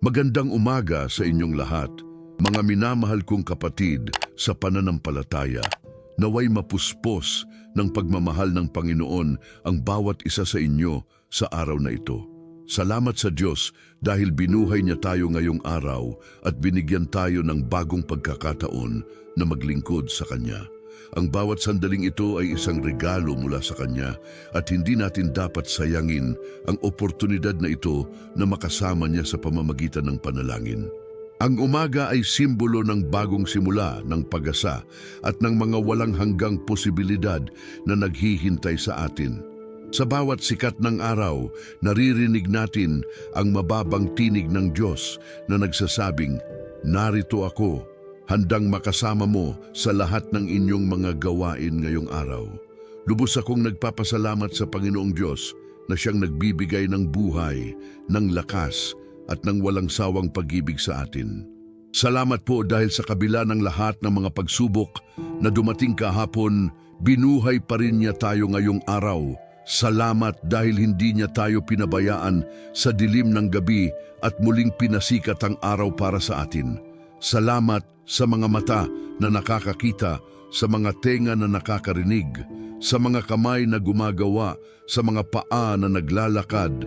Magandang umaga sa inyong lahat, mga minamahal kong kapatid sa pananampalataya. Naway mapuspos ng pagmamahal ng Panginoon ang bawat isa sa inyo sa araw na ito. Salamat sa Diyos dahil binuhay niya tayo ngayong araw at binigyan tayo ng bagong pagkakataon na maglingkod sa Kanya. Ang bawat sandaling ito ay isang regalo mula sa Kanya at hindi natin dapat sayangin ang oportunidad na ito na makasama niya sa pamamagitan ng panalangin. Ang umaga ay simbolo ng bagong simula, ng pag-asa at ng mga walang hanggang posibilidad na naghihintay sa atin. Sa bawat sikat ng araw, naririnig natin ang mababang tinig ng Diyos na nagsasabing, "Narito ako, handang makasama mo sa lahat ng inyong mga gawain ngayong araw." Lubos akong nagpapasalamat sa Panginoong Diyos na siyang nagbibigay ng buhay, ng lakas at ng walang sawang pag-ibig sa atin. Salamat po dahil sa kabila ng lahat ng mga pagsubok na dumating kahapon, binuhay pa rin niya tayo ngayong araw. Salamat dahil hindi niya tayo pinabayaan sa dilim ng gabi at muling pinasikat ang araw para sa atin. Salamat sa mga mata na nakakakita, sa mga tenga na nakakarinig, sa mga kamay na gumagawa, sa mga paa na naglalakad,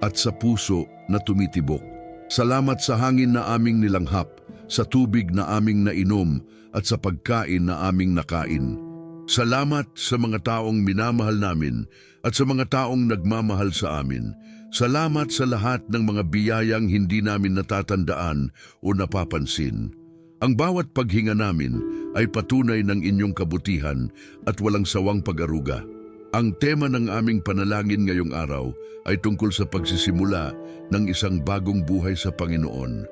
at sa puso na tumitibok. Salamat sa hangin na aming nilanghap, sa tubig na aming nainom, at sa pagkain na aming nakain. Salamat sa mga taong minamahal namin at sa mga taong nagmamahal sa amin. Salamat sa lahat ng mga biyayang hindi namin natatandaan o napapansin. Ang bawat paghinga namin ay patunay ng inyong kabutihan at walang sawang pag-aruga. Ang tema ng aming panalangin ngayong araw ay tungkol sa pagsisimula ng isang bagong buhay sa Panginoon.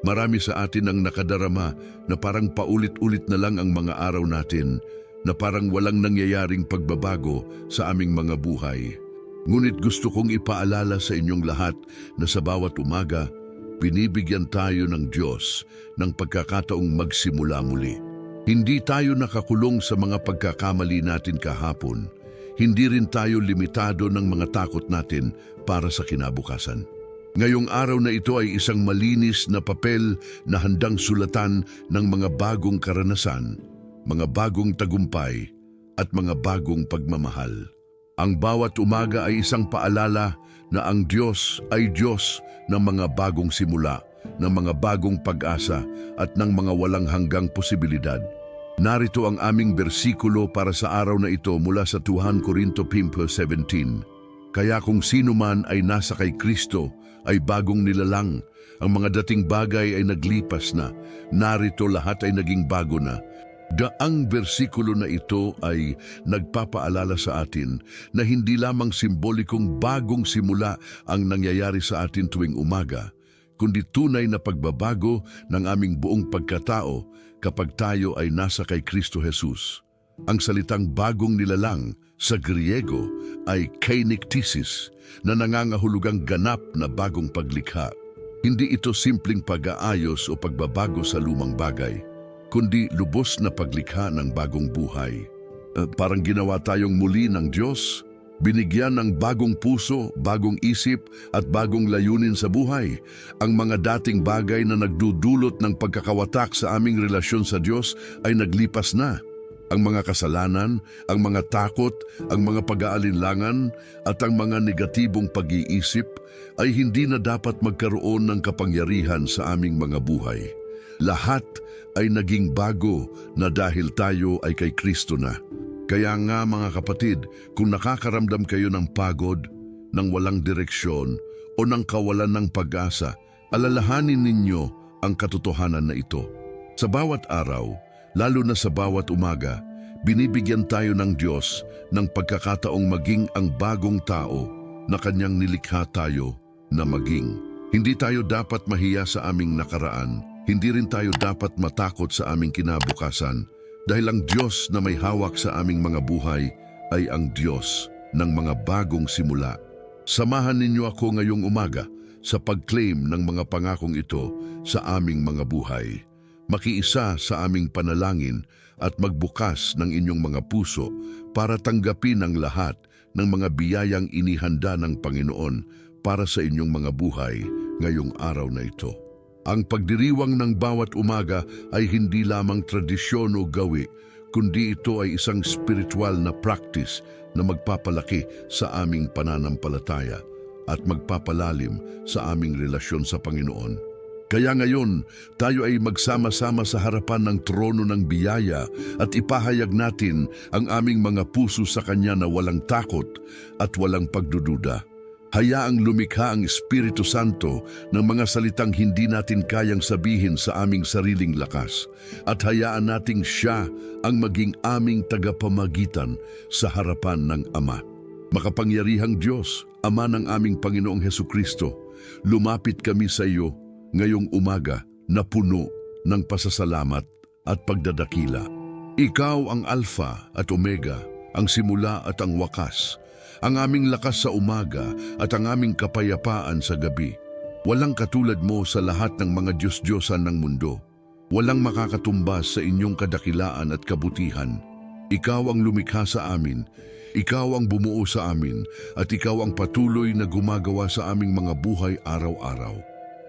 Marami sa atin ang nakadarama na parang paulit-ulit na lang ang mga araw natin, na parang walang nangyayaring pagbabago sa aming mga buhay. Ngunit gusto kong ipaalala sa inyong lahat na sa bawat umaga, binibigyan tayo ng Diyos ng pagkakataong magsimula muli. Hindi tayo nakakulong sa mga pagkakamali natin kahapon. Hindi rin tayo limitado ng mga takot natin para sa kinabukasan. Ngayong araw na ito ay isang malinis na papel na handang sulatan ng mga bagong karanasan, mga bagong tagumpay, at mga bagong pagmamahal. Ang bawat umaga ay isang paalala na ang Diyos ay Diyos ng mga bagong simula, ng mga bagong pag-asa, at ng mga walang hanggang posibilidad. Narito ang aming bersikulo para sa araw na ito mula sa 2 Corinto 5:17. Kaya kung sino man ay nasa kay Kristo ay bagong nilalang. Ang mga dating bagay ay naglipas na. Narito lahat ay naging bago na. Ang bersikulo na ito ay nagpapaalala sa atin na hindi lamang simbolikong bagong simula ang nangyayari sa atin tuwing umaga, kundi tunay na pagbabago ng aming buong pagkatao kapag tayo ay nasa kay Kristo Jesus. Ang salitang bagong nilalang sa Griego ay kainiktisis, na nangangahulugang ganap na bagong paglikha. Hindi ito simpleng pag-aayos o pagbabago sa lumang bagay, kundi lubos na paglikha ng bagong buhay. Parang ginawa tayong muli ng Diyos, binigyan ng bagong puso, bagong isip at bagong layunin sa buhay. Ang mga dating bagay na nagdudulot ng pagkakawatak sa aming relasyon sa Diyos ay naglipas na. Ang mga kasalanan, ang mga takot, ang mga pag-aalinlangan at ang mga negatibong pag-iisip ay hindi na dapat magkaroon ng kapangyarihan sa aming mga buhay. Lahat ay naging bago na dahil tayo ay kay Kristo na. Kaya nga mga kapatid, kung nakakaramdam kayo ng pagod, ng walang direksyon o ng kawalan ng pag-asa, alalahanin ninyo ang katotohanan na ito. Sa bawat araw, lalo na sa bawat umaga, binibigyan tayo ng Diyos ng pagkakataong maging ang bagong tao na Kanyang nilikha tayo na maging. Hindi tayo dapat mahiya sa aming nakaraan. Hindi rin tayo dapat matakot sa aming kinabukasan dahil ang Diyos na may hawak sa aming mga buhay ay ang Diyos ng mga bagong simula. Samahan ninyo ako ngayong umaga sa pag-claim ng mga pangakong ito sa aming mga buhay. Makiisa sa aming panalangin at magbukas ng inyong mga puso para tanggapin ang lahat ng mga biyayang inihanda ng Panginoon para sa inyong mga buhay ngayong araw na ito. Ang pagdiriwang ng bawat umaga ay hindi lamang tradisyon o gawi, kundi ito ay isang spiritual na practice na magpapalaki sa aming pananampalataya at magpapalalim sa aming relasyon sa Panginoon. Kaya ngayon, tayo ay magsama-sama sa harapan ng trono ng biyaya at ipahayag natin ang aming mga puso sa Kanya na walang takot at walang pagdududa. Hayaang lumikha ang Espiritu Santo ng mga salitang hindi natin kayang sabihin sa aming sariling lakas at hayaan nating Siya ang maging aming tagapamagitan sa harapan ng Ama. Makapangyarihang Diyos, Ama ng aming Panginoong Hesukristo, lumapit kami sa iyo ngayong umaga na puno ng pasasalamat at pagdadakila. Ikaw ang Alpha at Omega, ang simula at ang wakas, ang aming lakas sa umaga at ang aming kapayapaan sa gabi. Walang katulad mo sa lahat ng mga Diyos-Diyosan ng mundo. Walang makakatumbas sa inyong kadakilaan at kabutihan. Ikaw ang lumikha sa amin, ikaw ang bumuo sa amin, at ikaw ang patuloy na gumagawa sa aming mga buhay araw-araw.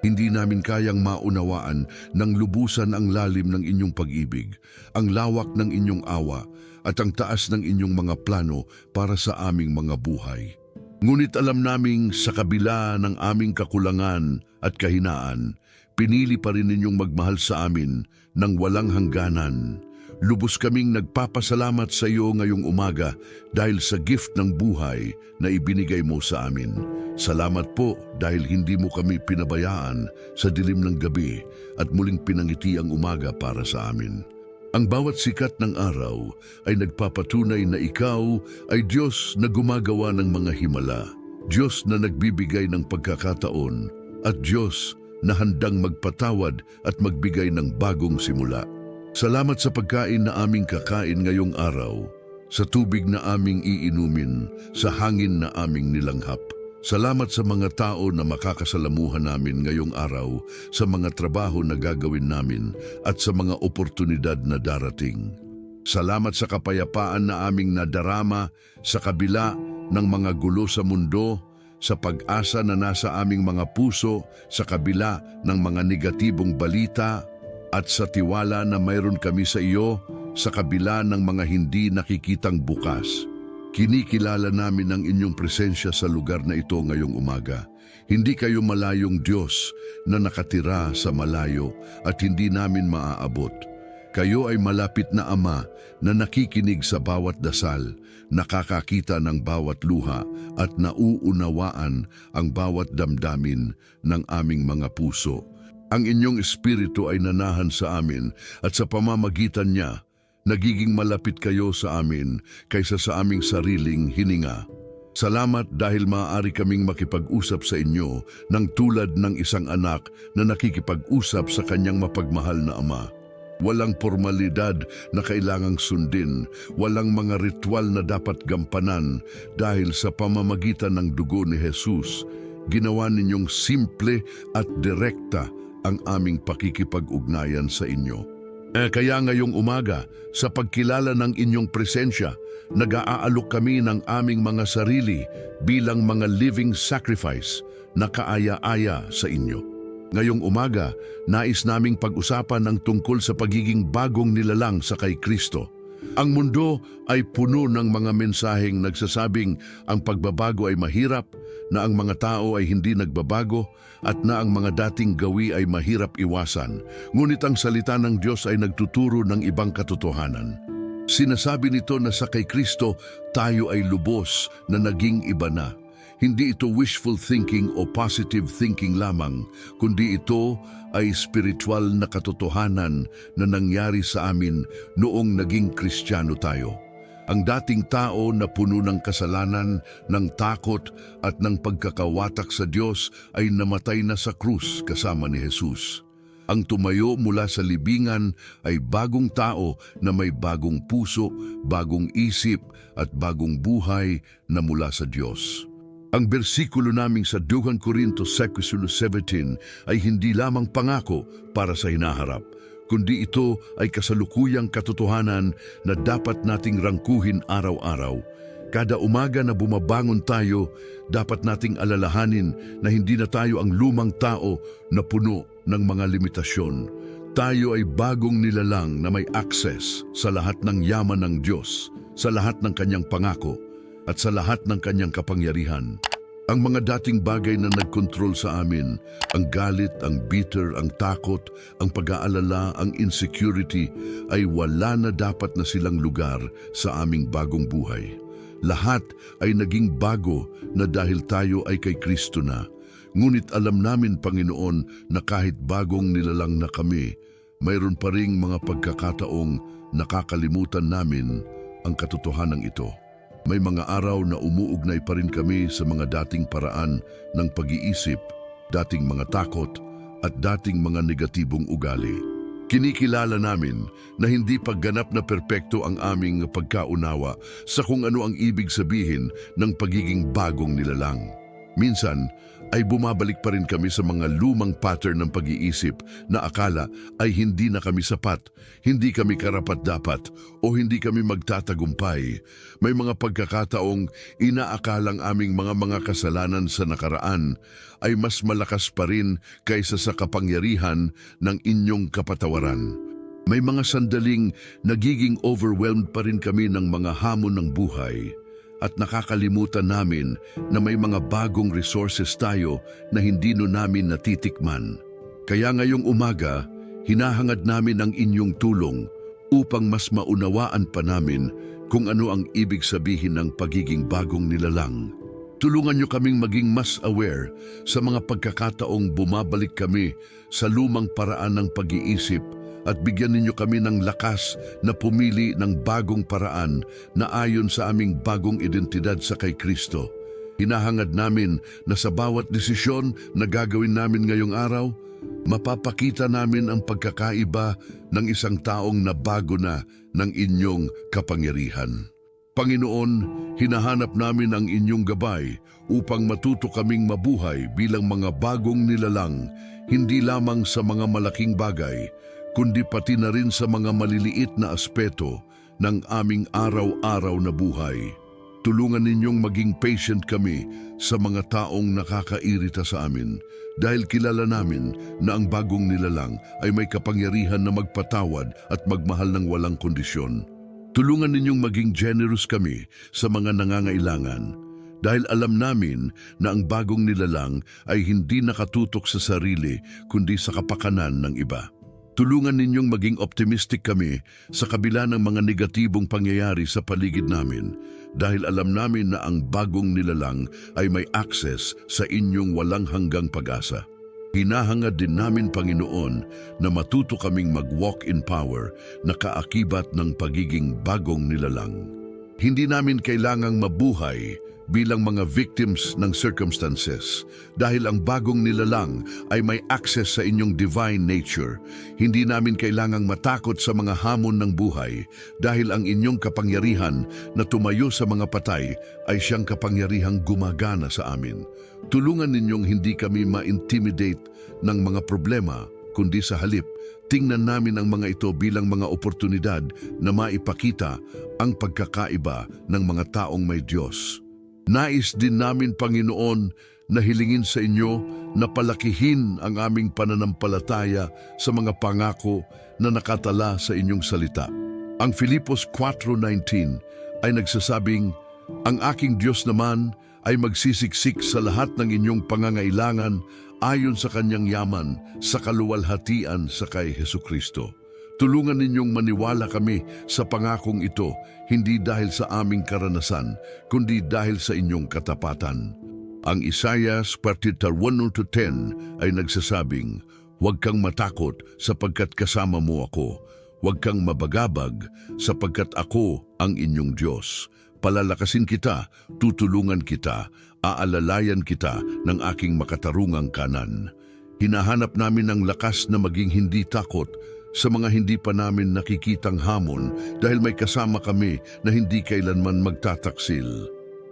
Hindi namin kayang maunawaan ng lubusan ang lalim ng inyong pag-ibig, ang lawak ng inyong awa, at ang taas ng inyong mga plano para sa aming mga buhay. Ngunit alam naming sa kabila ng aming kakulangan at kahinaan, pinili pa rin ninyong magmahal sa amin ng walang hangganan. Lubos kaming nagpapasalamat sa iyo ngayong umaga dahil sa gift ng buhay na ibinigay mo sa amin. Salamat po dahil hindi mo kami pinabayaan sa dilim ng gabi at muling pinangiti ang umaga para sa amin. Ang bawat sikat ng araw ay nagpapatunay na ikaw ay Diyos na gumagawa ng mga himala, Diyos na nagbibigay ng pagkakataon, at Diyos na handang magpatawad at magbigay ng bagong simula. Salamat sa pagkain na aming kakain ngayong araw, sa tubig na aming iinumin, sa hangin na aming nilanghap. Salamat sa mga tao na makakasalamuhan namin ngayong araw, sa mga trabaho na gagawin namin at sa mga oportunidad na darating. Salamat sa kapayapaan na aming nadarama sa kabila ng mga gulo sa mundo, sa pag-asa na nasa aming mga puso sa kabila ng mga negatibong balita, at sa tiwala na mayroon kami sa iyo sa kabila ng mga hindi nakikitang bukas. Kinikilala namin ang inyong presensya sa lugar na ito ngayong umaga. Hindi kayo malayong Diyos na nakatira sa malayo at hindi namin maaabot. Kayo ay malapit na Ama na nakikinig sa bawat dasal, nakakakita ng bawat luha at nauunawaan ang bawat damdamin ng aming mga puso. Ang inyong espiritu ay nanahan sa amin at sa pamamagitan niya, nagiging malapit kayo sa amin kaysa sa aming sariling hininga. Salamat dahil maaari kaming makipag-usap sa inyo ng tulad ng isang anak na nakikipag-usap sa kanyang mapagmahal na Ama. Walang formalidad na kailangang sundin, walang mga ritual na dapat gampanan dahil sa pamamagitan ng dugo ni Jesus, ginawa ninyong simple at direkta ang aming pakikipag-ugnayan sa inyo. Kaya ngayong umaga, sa pagkilala ng inyong presensya, nag-aalok kami ng aming mga sarili bilang mga living sacrifice na kaaya-aya sa inyo. Ngayong umaga, nais naming pag-usapan ang tungkol sa pagiging bagong nilalang sa kay Kristo. Ang mundo ay puno ng mga mensaheng nagsasabing ang pagbabago ay mahirap, na ang mga tao ay hindi nagbabago, at na ang mga dating gawi ay mahirap iwasan. Ngunit ang salita ng Diyos ay nagtuturo ng ibang katotohanan. Sinasabi nito na sa kay Kristo tayo ay lubos na naging iba na. Hindi ito wishful thinking o positive thinking lamang, kundi ito ay spiritual na katotohanan na nangyari sa amin noong naging Kristiyano tayo. Ang dating tao na puno ng kasalanan, ng takot at ng pagkakawatak sa Diyos ay namatay na sa krus kasama ni Jesus. Ang tumayo mula sa libingan ay bagong tao na may bagong puso, bagong isip at bagong buhay na mula sa Diyos. Ang bersikulo naming sa 2 Corintios 17 ay hindi lamang pangako para sa hinaharap, kundi ito ay kasalukuyang katotohanan na dapat nating rangkuhin araw-araw. Kada umaga na bumabangon tayo, dapat nating alalahanin na hindi na tayo ang lumang tao na puno ng mga limitasyon. Tayo ay bagong nilalang na may access sa lahat ng yaman ng Diyos, sa lahat ng kanyang pangako, at sa lahat ng kanyang kapangyarihan. Ang mga dating bagay na nagkontrol sa amin, ang galit, ang bitter, ang takot, ang pag-aalala, ang insecurity, ay wala na dapat na silang lugar sa aming bagong buhay. Lahat ay naging bago na dahil tayo ay kay Kristo na. Ngunit alam namin, Panginoon, na kahit bagong nilalang na kami, mayroon pa ring mga pagkakataong nakakalimutan namin ang katotohanan ito. May mga araw na umuugnay pa rin kami sa mga dating paraan ng pag-iisip, dating mga takot, at dating mga negatibong ugali. Kinikilala namin na hindi pagganap na perpekto ang aming pagkaunawa sa kung ano ang ibig sabihin ng pagiging bagong nilalang. Minsan ay bumabalik pa rin kami sa mga lumang pattern ng pag-iisip na akala ay hindi na kami sapat, hindi kami karapat-dapat o hindi kami magtatagumpay. May mga pagkakataong inaakalang aming mga kasalanan sa nakaraan ay mas malakas pa rin kaysa sa kapangyarihan ng inyong kapatawaran. May mga sandaling nagiging overwhelmed pa rin kami ng mga hamon ng buhay. At nakakalimutan namin na may mga bagong resources tayo na hindi namin natitikman. Kaya ngayong umaga, hinahangad namin ang inyong tulong upang mas maunawaan pa namin kung ano ang ibig sabihin ng pagiging bagong nilalang. Tulungan niyo kaming maging mas aware sa mga pagkakataong bumabalik kami sa lumang paraan ng pag-iisip at bigyan ninyo kami ng lakas na pumili ng bagong paraan na ayon sa aming bagong identidad sa kay Kristo. Hinahangad namin na sa bawat desisyon na gagawin namin ngayong araw, mapapakita namin ang pagkakaiba ng isang taong na bago na ng inyong kapangyarihan. Panginoon, hinahanap namin ang inyong gabay upang matuto kaming mabuhay bilang mga bagong nilalang, hindi lamang sa mga malaking bagay, kundi pati na rin sa mga maliliit na aspeto ng aming araw-araw na buhay. Tulungan ninyong maging patient kami sa mga taong nakakairita sa amin dahil kilala namin na ang bagong nilalang ay may kapangyarihan na magpatawad at magmahal ng walang kondisyon. Tulungan ninyong maging generous kami sa mga nangangailangan dahil alam namin na ang bagong nilalang ay hindi nakatutok sa sarili kundi sa kapakanan ng iba. Tulungan ninyong maging optimistic kami sa kabila ng mga negatibong pangyayari sa paligid namin dahil alam namin na ang bagong nilalang ay may access sa inyong walang hanggang pag-asa. Hinahangad din namin, Panginoon, na matuto kaming mag-walk in power na kaakibat ng pagiging bagong nilalang. Hindi namin kailangang mabuhay bilang mga victims ng circumstances dahil ang bagong nilalang ay may access sa inyong divine nature. Hindi namin kailangang matakot sa mga hamon ng buhay dahil ang inyong kapangyarihan na tumayo sa mga patay ay siyang kapangyarihang gumagana sa amin. Tulungan ninyong hindi kami ma-intimidate ng mga problema, kundi sa halip, tingnan namin ang mga ito bilang mga oportunidad na maipakita ang pagkakaiba ng mga taong may Diyos. Nais din namin, Panginoon, na hilingin sa inyo na palakihin ang aming pananampalataya sa mga pangako na nakatala sa inyong salita. Ang Filipos 4:19 ay nagsasabing, "Ang aking Diyos naman ay magsisiksik sa lahat ng inyong pangangailangan ayon sa kanyang yaman sa kaluwalhatian sa kay Hesukristo." Tulungan ninyong maniwala kami sa pangakong ito, hindi dahil sa aming karanasan, kundi dahil sa inyong katapatan. Ang Isaiah 41:10 ay nagsasabing, "Huwag kang matakot sapagkat kasama mo ako. Huwag kang mabagabag sapagkat ako ang inyong Diyos. Palalakasin kita, tutulungan kita, aalalayan kita ng aking makatarungang kanan." Hinahanap namin ang lakas na maging hindi takot sa mga hindi pa namin nakikitang hamon dahil may kasama kami na hindi kailanman magtataksil.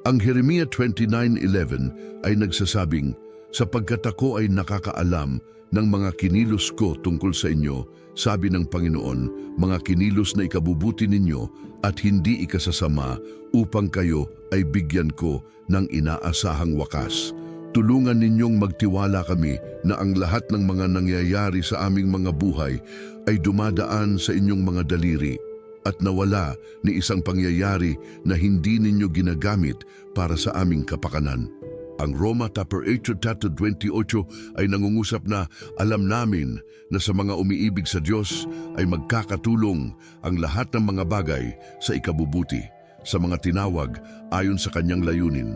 Ang Jeremiah 29:11 ay nagsasabing, sapagkat ako ay nakakaalam ng mga kinilos ko tungkol sa inyo, sabi ng Panginoon, mga kinilos na ikabubuti ninyo at hindi ikasasama upang kayo ay bigyan ko ng inaasahang wakas. Tulungan ninyong magtiwala kami na ang lahat ng mga nangyayari sa aming mga buhay ay dumadaan sa inyong mga daliri at nawala ni isang pangyayari na hindi ninyo ginagamit para sa aming kapakanan. Ang Roma chapter 8:28 ay nangungusap na alam namin na sa mga umiibig sa Diyos ay magkakatulong ang lahat ng mga bagay sa ikabubuti, sa mga tinawag ayon sa kanyang layunin.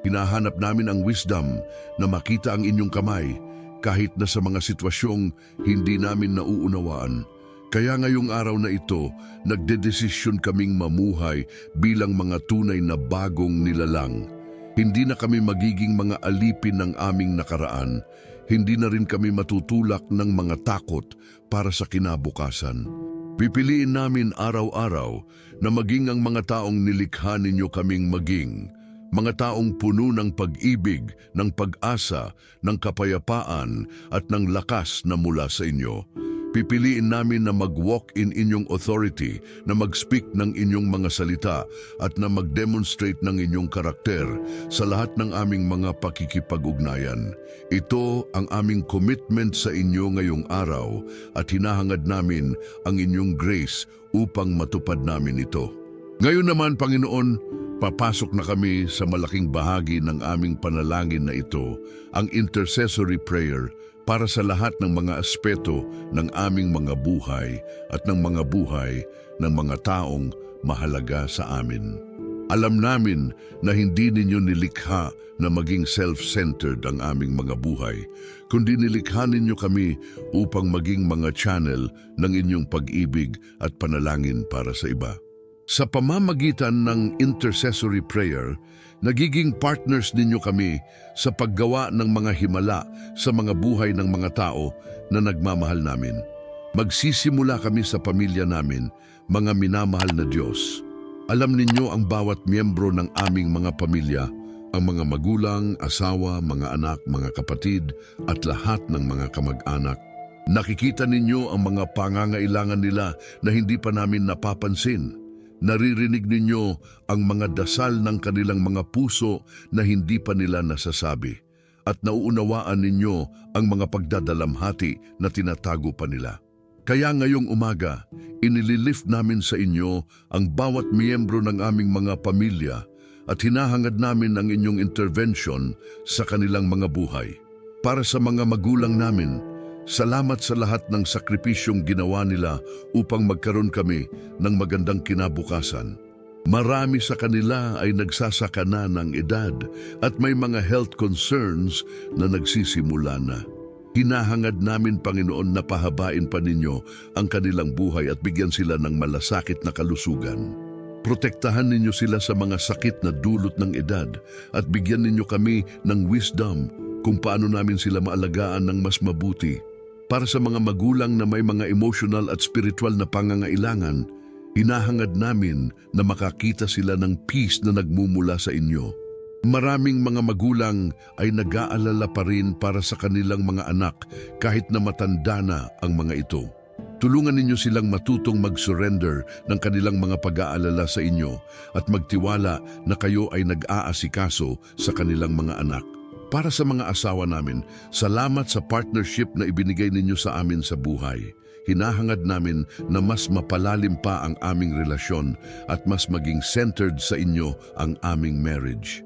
Hinahanap namin ang wisdom na makita ang inyong kamay kahit na sa mga sitwasyong hindi namin nauunawaan. Kaya ngayong araw na ito, nagdedesisyon kaming mamuhay bilang mga tunay na bagong nilalang. Hindi na kami magiging mga alipin ng aming nakaraan. Hindi na rin kami matutulak ng mga takot para sa kinabukasan. Pipiliin namin araw-araw na maging ang mga taong nilikha ninyo kaming maging. Mga taong puno ng pag-ibig, ng pag-asa, ng kapayapaan at ng lakas na mula sa inyo. Pipiliin namin na mag-walk in inyong authority, na mag-speak ng inyong mga salita at na mag-demonstrate ng inyong karakter sa lahat ng aming mga pakikipag-ugnayan. Ito ang aming commitment sa inyo ngayong araw at hinahangad namin ang inyong grace upang matupad namin ito. Ngayon naman, Panginoon, papasok na kami sa malaking bahagi ng aming panalangin na ito, ang intercessory prayer para sa lahat ng mga aspeto ng aming mga buhay at ng mga buhay ng mga taong mahalaga sa amin. Alam namin na hindi ninyo nilikha na maging self-centered ang aming mga buhay, kundi nilikha ninyo kami upang maging mga channel ng inyong pag-ibig at panalangin para sa iba. Sa pamamagitan ng intercessory prayer, nagiging partners ninyo kami sa paggawa ng mga himala sa mga buhay ng mga tao na nagmamahal namin. Magsisimula kami sa pamilya namin, mga minamahal na Diyos. Alam ninyo ang bawat miyembro ng aming mga pamilya, ang mga magulang, asawa, mga anak, mga kapatid, at lahat ng mga kamag-anak. Nakikita ninyo ang mga pangangailangan nila na hindi pa namin napapansin. Naririnig ninyo ang mga dasal ng kanilang mga puso na hindi pa nila nasasabi. At nauunawaan ninyo ang mga pagdadalamhati na tinatago pa nila. Kaya ngayong umaga, inililift namin sa inyo ang bawat miyembro ng aming mga pamilya at hinahangad namin ang inyong intervention sa kanilang mga buhay. Para sa mga magulang namin, salamat sa lahat ng sakripisyong ginawa nila upang magkaroon kami ng magandang kinabukasan. Marami sa kanila ay nagsasaka na ng edad at may mga health concerns na nagsisimula na. Hinahangad namin, Panginoon, na pahabain pa ninyo ang kanilang buhay at bigyan sila ng malasakit na kalusugan. Protektahan ninyo sila sa mga sakit na dulot ng edad at bigyan ninyo kami ng wisdom kung paano namin sila maalagaan ng mas mabuti. Para sa mga magulang na may mga emotional at spiritual na pangangailangan, hinahangad namin na makakita sila ng peace na nagmumula sa inyo. Maraming mga magulang ay nag-aalala pa rin para sa kanilang mga anak kahit na matanda na ang mga ito. Tulungan ninyo silang matutong mag-surrender ng kanilang mga pag-aalala sa inyo at magtiwala na kayo ay nag-aasikaso sa kanilang mga anak. Para sa mga asawa namin, salamat sa partnership na ibinigay ninyo sa amin sa buhay. Hinahangad namin na mas mapalalim pa ang aming relasyon at mas maging centered sa inyo ang aming marriage.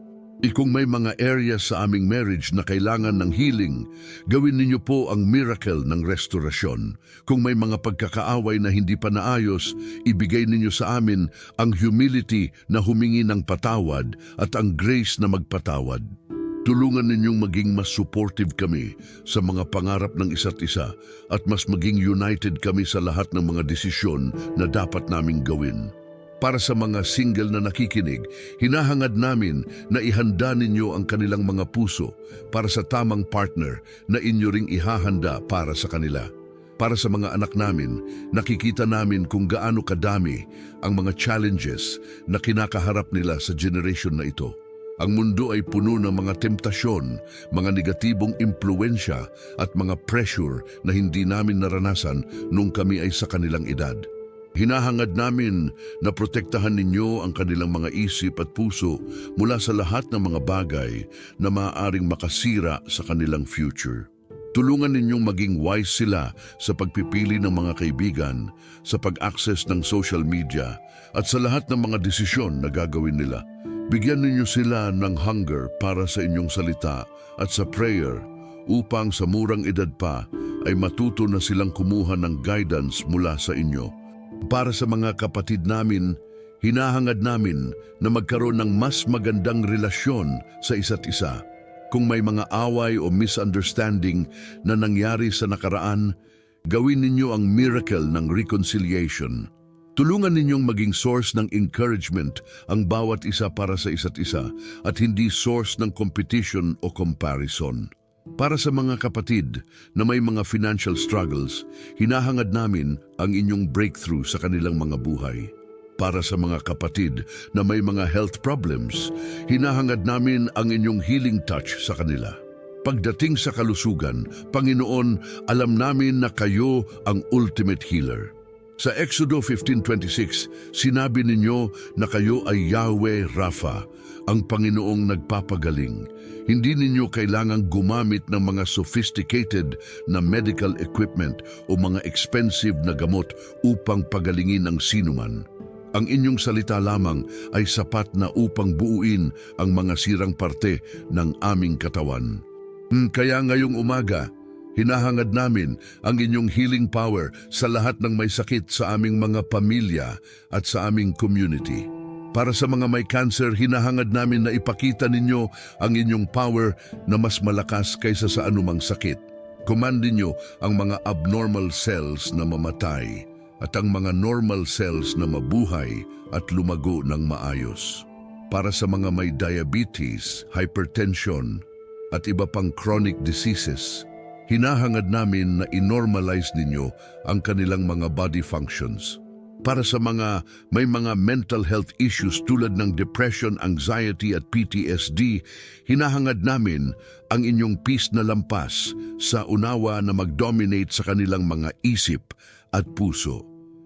Kung may mga areas sa aming marriage na kailangan ng healing, gawin ninyo po ang miracle ng restorasyon. Kung may mga pagkakaaway na hindi pa naayos, ibigay ninyo sa amin ang humility na humingi ng patawad at ang grace na magpatawad. Tulungan ninyong maging mas supportive kami sa mga pangarap ng isa't isa at mas maging united kami sa lahat ng mga desisyon na dapat naming gawin. Para sa mga single na nakikinig, hinahangad namin na ihanda ninyo ang kanilang mga puso para sa tamang partner na inyo ring ihahanda para sa kanila. Para sa mga anak namin, nakikita namin kung gaano kadami ang mga challenges na kinakaharap nila sa generation na ito. Ang mundo ay puno ng mga temptasyon, mga negatibong impluensya at mga pressure na hindi namin naranasan nung kami ay sa kanilang edad. Hinahangad namin na protektahan ninyo ang kanilang mga isip at puso mula sa lahat ng mga bagay na maaaring makasira sa kanilang future. Tulungan ninyong maging wise sila sa pagpipili ng mga kaibigan, sa pag-access ng social media, at sa lahat ng mga desisyon na gagawin nila. Bigyan ninyo sila ng hunger para sa inyong salita at sa prayer upang sa murang edad pa ay matuto na silang kumuha ng guidance mula sa inyo. Para sa mga kapatid namin, hinahangad namin na magkaroon ng mas magandang relasyon sa isa't isa. Kung may mga away o misunderstanding na nangyari sa nakaraan, gawin ninyo ang miracle ng reconciliation. Tulungan ninyong maging source ng encouragement ang bawat isa para sa isa't isa at hindi source ng competition o comparison. Para sa mga kapatid na may mga financial struggles, hinahangad namin ang inyong breakthrough sa kanilang mga buhay. Para sa mga kapatid na may mga health problems, hinahangad namin ang inyong healing touch sa kanila. Pagdating sa kalusugan, Panginoon, alam namin na kayo ang ultimate healer. Sa Exodo 15:26, sinabi ninyo na kayo ay Yahweh Rapha, ang Panginoong nagpapagaling. Hindi ninyo kailangang gumamit ng mga sophisticated na medical equipment o mga expensive na gamot upang pagalingin ang sinuman. Ang inyong salita lamang ay sapat na upang buuin ang mga sirang parte ng aming katawan. Kaya ngayong umaga, hinahangad namin ang inyong healing power sa lahat ng may sakit sa aming mga pamilya at sa aming community. Para sa mga may cancer, hinahangad namin na ipakita ninyo ang inyong power na mas malakas kaysa sa anumang sakit. Kumandin niyo ang mga abnormal cells na mamatay at ang mga normal cells na mabuhay at lumago ng maayos. Para sa mga may diabetes, hypertension at iba pang chronic diseases, hinahangad namin na inormalize ninyo ang kanilang mga body functions. Para sa mga may mga mental health issues tulad ng depression, anxiety at PTSD, hinahangad namin ang inyong peace na lampas sa unawa na mag-dominate sa kanilang mga isip at puso.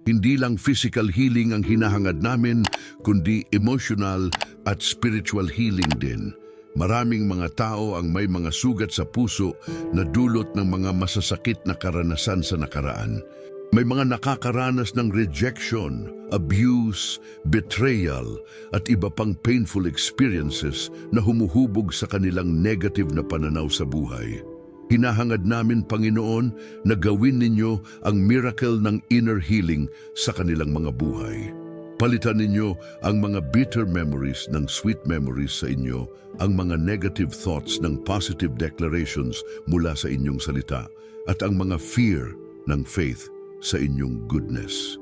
Hindi lang physical healing ang hinahangad namin, kundi emotional at spiritual healing din. Maraming mga tao ang may mga sugat sa puso na dulot ng mga masasakit na karanasan sa nakaraan. May mga nakakaranas ng rejection, abuse, betrayal at iba pang painful experiences na humuhubog sa kanilang negative na pananaw sa buhay. Hinahangad namin, Panginoon, na gawin ninyo ang miracle ng inner healing sa kanilang mga buhay. Palitan ninyo ang mga bitter memories ng sweet memories sa inyo, ang mga negative thoughts ng positive declarations mula sa inyong salita, at ang mga fear ng faith sa inyong goodness.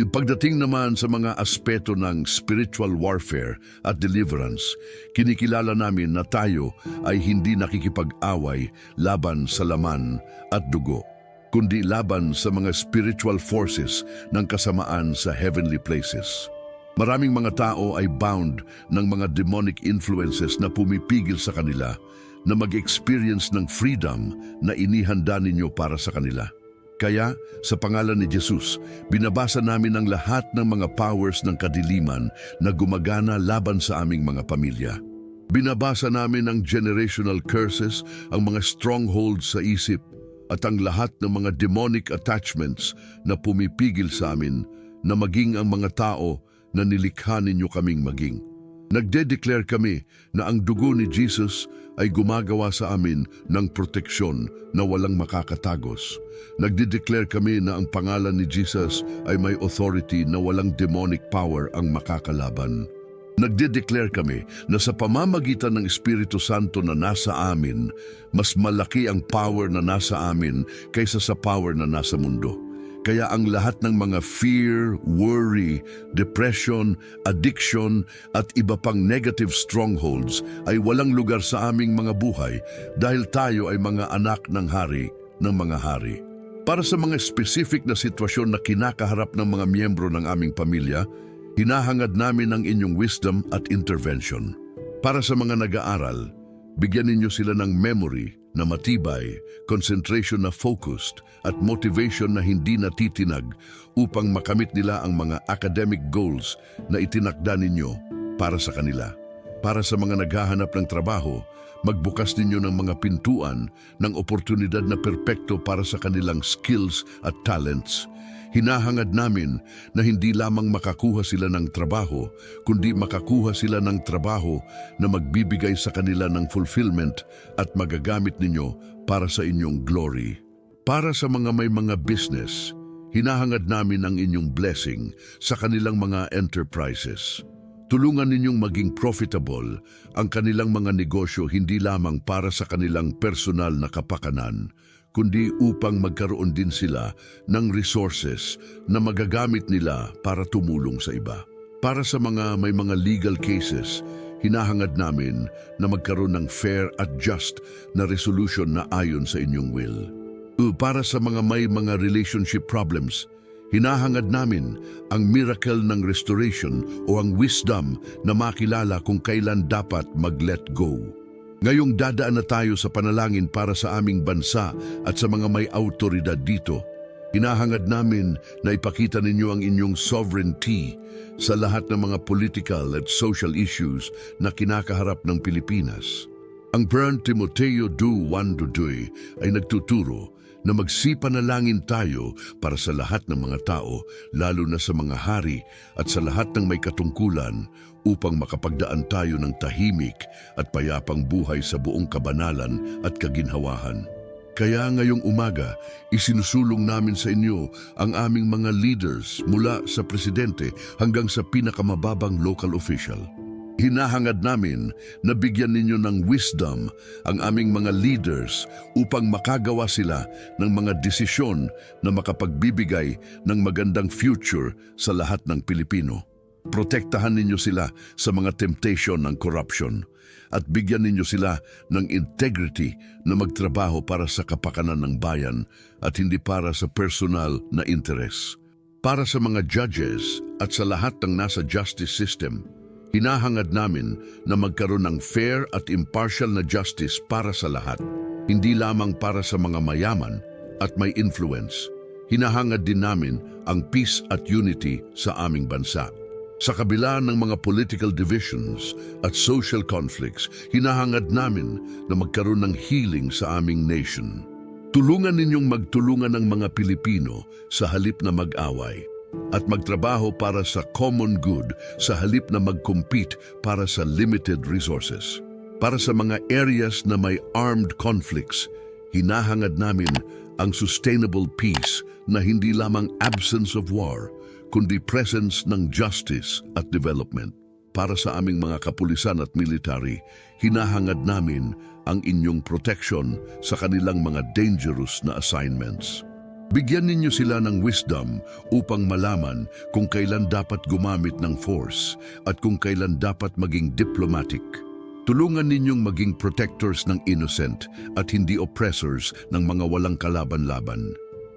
Pagdating naman sa mga aspeto ng spiritual warfare at deliverance, kinikilala namin na tayo ay hindi nakikipag-away laban sa laman at dugo, kundi laban sa mga spiritual forces ng kasamaan sa heavenly places. Maraming mga tao ay bound ng mga demonic influences na pumipigil sa kanila na mag-experience ng freedom na inihanda ninyo para sa kanila. Kaya, sa pangalan ni Jesus, binabasa namin ang lahat ng mga powers ng kadiliman na gumagana laban sa aming mga pamilya. Binabasa namin ang generational curses, ang mga strongholds sa isip, at ang lahat ng mga demonic attachments na pumipigil sa amin na maging ang mga tao na nilikha ninyo kaming maging. Nagde-declare kami na ang dugo ni Jesus ay gumagawa sa amin ng proteksyon na walang makakatagos. Nagde-declare kami na ang pangalan ni Jesus ay may authority na walang demonic power ang makakalaban. Nagde-declare kami na sa pamamagitan ng Espiritu Santo na nasa amin, mas malaki ang power na nasa amin kaysa sa power na nasa mundo. Kaya ang lahat ng mga fear, worry, depression, addiction at iba pang negative strongholds ay walang lugar sa aming mga buhay dahil tayo ay mga anak ng hari ng mga hari. Para sa mga specific na sitwasyon na kinakaharap ng mga miyembro ng aming pamilya, hinahangad namin ang inyong wisdom at intervention. Para sa mga nag-aaral, bigyan ninyo sila ng memory na matibay, concentration na focused, at motivation na hindi natitinag upang makamit nila ang mga academic goals na itinakda ninyo para sa kanila. Para sa mga naghahanap ng trabaho, magbukas ninyo ng mga pintuan ng oportunidad na perpekto para sa kanilang skills at talents. Hinahangad namin na hindi lamang makakuha sila ng trabaho, kundi makakuha sila ng trabaho na magbibigay sa kanila ng fulfillment at magagamit ninyo para sa inyong glory. Para sa mga may mga business, hinahangad namin ang inyong blessing sa kanilang mga enterprises. Tulungan ninyong maging profitable ang kanilang mga negosyo hindi lamang para sa kanilang personal na kapakanan, kundi upang magkaroon din sila ng resources na magagamit nila para tumulong sa iba. Para sa mga may mga legal cases, hinahangad namin na magkaroon ng fair at just na resolution na ayon sa inyong will. Para sa mga may mga relationship problems, hinahangad namin ang miracle ng restoration o ang wisdom na makilala kung kailan dapat mag-let go. Ngayong dadaan na tayo sa panalangin para sa aming bansa at sa mga may autoridad dito, hinahangad namin na ipakita ninyo ang inyong sovereignty sa lahat ng mga political at social issues na kinakaharap ng Pilipinas. Ang Brand Timoteo Du Juan Dudoy ay nagtuturo na magsipanalangin tayo para sa lahat ng mga tao, lalo na sa mga hari at sa lahat ng may katungkulan upang makapagdaan tayo ng tahimik at payapang buhay sa buong kabanalan at kaginhawahan. Kaya ngayong umaga, isinusulong namin sa inyo ang aming mga leaders mula sa presidente hanggang sa pinakamababang local official. Hinahangad namin na bigyan ninyo ng wisdom ang aming mga leaders upang makagawa sila ng mga desisyon na makapagbibigay ng magandang future sa lahat ng Pilipino. Protektahan ninyo sila sa mga temptation ng corruption at bigyan ninyo sila ng integrity na magtrabaho para sa kapakanan ng bayan at hindi para sa personal na interes. Para sa mga judges at sa lahat ng nasa justice system, hinahangad namin na magkaroon ng fair at impartial na justice para sa lahat, hindi lamang para sa mga mayaman at may influence. Hinahangad din namin ang peace at unity sa aming bansa. Sa kabila ng mga political divisions at social conflicts, hinahangad namin na magkaroon ng healing sa aming nation. Tulungan ninyong magtulungan ng mga Pilipino sa halip na mag-away at magtrabaho para sa common good sa halip na mag-compete para sa limited resources. Para sa mga areas na may armed conflicts, hinahangad namin ang sustainable peace na hindi lamang absence of war, kundi presence ng justice at development. Para sa aming mga kapulisan at military, hinahangad namin ang inyong protection sa kanilang mga dangerous na assignments. Bigyan ninyo sila ng wisdom upang malaman kung kailan dapat gumamit ng force at kung kailan dapat maging diplomatic. Tulungan ninyong maging protectors ng innocent at hindi oppressors ng mga walang kalaban-laban.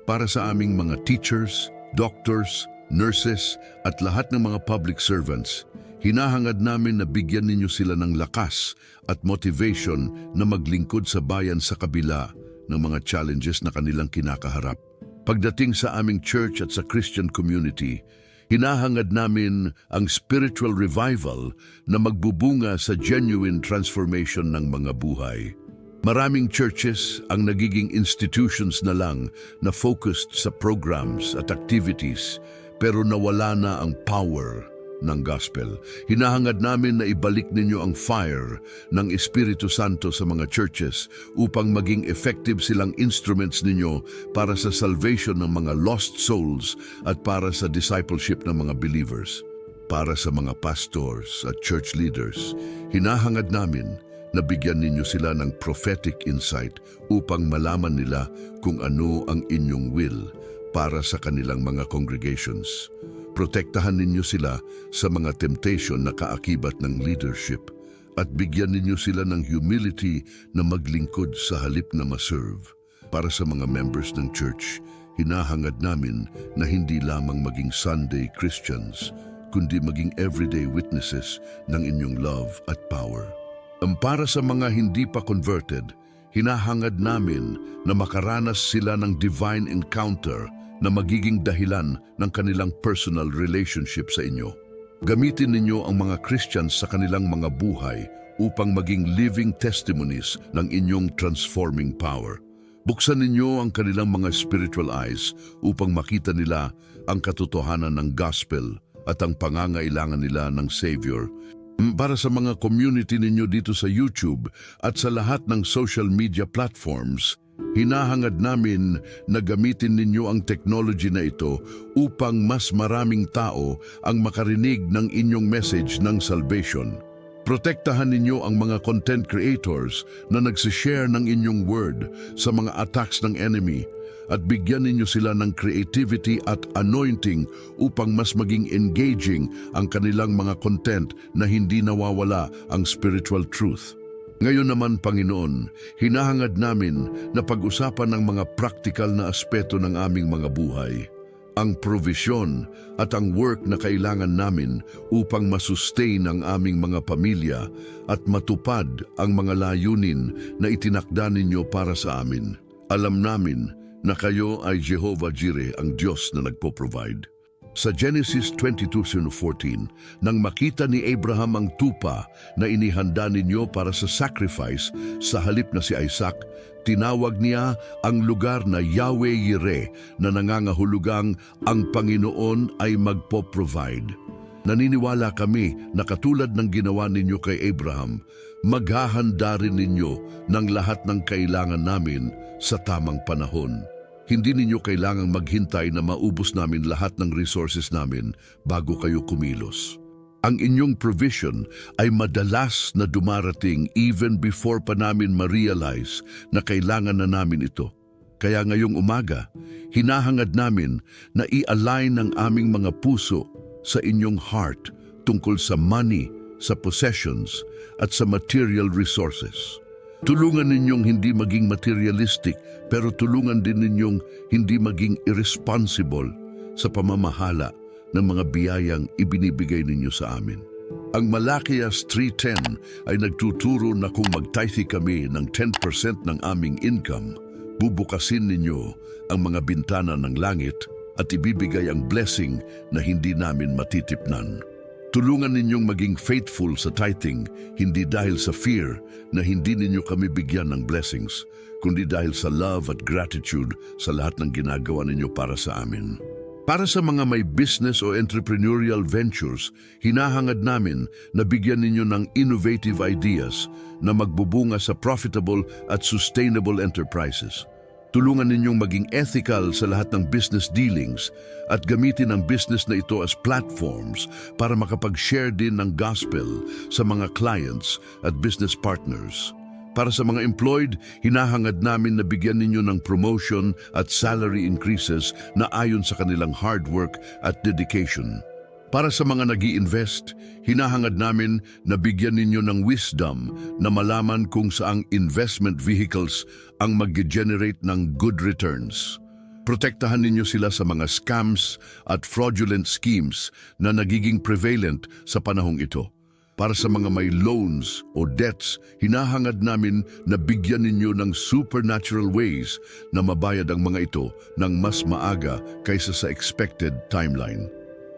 Para sa aming mga teachers, doctors, nurses at lahat ng mga public servants, hinahangad namin na bigyan ninyo sila ng lakas at motivation na maglingkod sa bayan sa kabila ng mga challenges na kanilang kinakaharap. Pagdating sa aming church at sa Christian community, hinahangad namin ang spiritual revival na magbubunga sa genuine transformation ng mga buhay. Maraming churches ang nagiging institutions na lang na focused sa programs at activities, pero nawala na ang power ng gospel. Hinahangad namin na ibalik ninyo ang fire ng Espiritu Santo sa mga churches upang maging effective silang instruments ninyo para sa salvation ng mga lost souls at para sa discipleship ng mga believers. Para sa mga pastors at church leaders, hinahangad namin na bigyan ninyo sila ng prophetic insight upang malaman nila kung ano ang inyong will para sa kanilang mga congregations. Protektahan ninyo sila sa mga temptation na kaakibat ng leadership at bigyan ninyo sila ng humility na maglingkod sa halip na maserve. Para sa mga members ng church, hinahangad namin na hindi lamang maging Sunday Christians, kundi maging everyday witnesses ng inyong love at power. Para sa mga hindi pa converted, hinahangad namin na makaranas sila ng divine encounter na magiging dahilan ng kanilang personal relationship sa inyo. Gamitin ninyo ang mga Christians sa kanilang mga buhay upang maging living testimonies ng inyong transforming power. Buksan ninyo ang kanilang mga spiritual eyes upang makita nila ang katotohanan ng gospel at ang pangangailangan nila ng Savior. Para sa mga community ninyo dito sa YouTube at sa lahat ng social media platforms, hinahangad namin na gamitin ninyo ang technology na ito upang mas maraming tao ang makarinig ng inyong message ng salvation. Protektahan ninyo ang mga content creators na nagsishare ng inyong word sa mga attacks ng enemy at bigyan ninyo sila ng creativity at anointing upang mas maging engaging ang kanilang mga content na hindi nawawala ang spiritual truth. Ngayon naman, Panginoon, hinahangad namin na pag-usapan ng mga practical na aspeto ng aming mga buhay. Ang provision at ang work na kailangan namin upang masustain ang aming mga pamilya at matupad ang mga layunin na itinakda ninyo para sa amin. Alam namin na kayo ay Jehovah Jireh, ang Diyos na nagpo-provide. Sa Genesis 22:14, nang makita ni Abraham ang tupa na inihanda ninyo para sa sacrifice sa halip na si Isaac, tinawag niya ang lugar na Yahweh Jireh na nangangahulugang ang Panginoon ay magpo-provide. Naniniwala kami na katulad ng ginawa ninyo kay Abraham, maghahanda rin ninyo ng lahat ng kailangan namin sa tamang panahon. Hindi ninyo kailangang maghintay na maubos namin lahat ng resources namin bago kayo kumilos. Ang inyong provision ay madalas na dumarating even before pa namin ma-realize na kailangan na namin ito. Kaya ngayong umaga, hinahangad namin na i-align ang aming mga puso sa inyong heart tungkol sa money, sa possessions, at sa material resources. Tulungan ninyong hindi maging materialistic, pero tulungan din ninyong hindi maging irresponsible sa pamamahala ng mga biyayang ibinibigay ninyo sa amin. Ang Malakias 3:10 ay nagtuturo na kung mag-tithe kami ng 10% ng aming income, bubukasin ninyo ang mga bintana ng langit at ibibigay ang blessing na hindi namin matitipnan. Tulungan ninyong maging faithful sa tithing, hindi dahil sa fear na hindi ninyo kami bigyan ng blessings, kundi dahil sa love at gratitude sa lahat ng ginagawa ninyo para sa amin. Para sa mga may business o entrepreneurial ventures, hinahangad namin na bigyan ninyo ng innovative ideas na magbubunga sa profitable at sustainable enterprises. Tulungan ninyong maging ethical sa lahat ng business dealings at gamitin ang business na ito as platforms para makapag-share din ng gospel sa mga clients at business partners. Para sa mga employed, hinahangad namin na bigyan ninyo ng promotion at salary increases na ayon sa kanilang hard work at dedication. Para sa mga nag-i-invest, hinahangad namin na bigyan ninyo ng wisdom na malaman kung saang investment vehicles ang mag-generate ng good returns. Protektahan ninyo sila sa mga scams at fraudulent schemes na nagiging prevalent sa panahong ito. Para sa mga may loans o debts, hinahangad namin na bigyan ninyo ng supernatural ways na mabayad ang mga ito ng mas maaga kaysa sa expected timeline.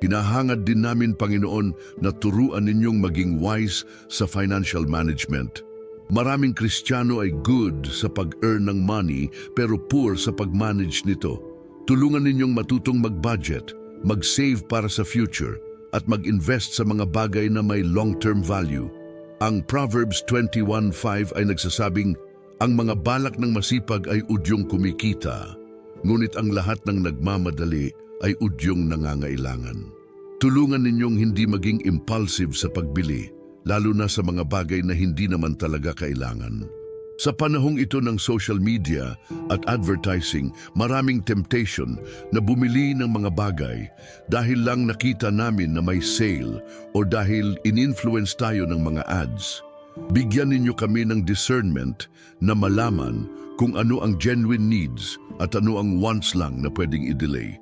Hinahangad din namin, Panginoon, na turuan ninyong maging wise sa financial management. Maraming Kristiyano ay good sa pag-earn ng money pero poor sa pag-manage nito. Tulungan ninyong matutong mag-budget, mag-save para sa future, at mag-invest sa mga bagay na may long-term value. Ang Proverbs 21:5 ay nagsasabing, ang mga balak ng masipag ay udyong kumikita, ngunit ang lahat ng nagmamadali ay udyong nangangailangan. Tulungan ninyong hindi maging impulsive sa pagbili, lalo na sa mga bagay na hindi naman talaga kailangan. Sa panahong ito ng social media at advertising, maraming temptation na bumili ng mga bagay dahil lang nakita namin na may sale o dahil in-influence tayo ng mga ads. Bigyan ninyo kami ng discernment na malaman kung ano ang genuine needs at ano ang wants lang na pwedeng i-delay,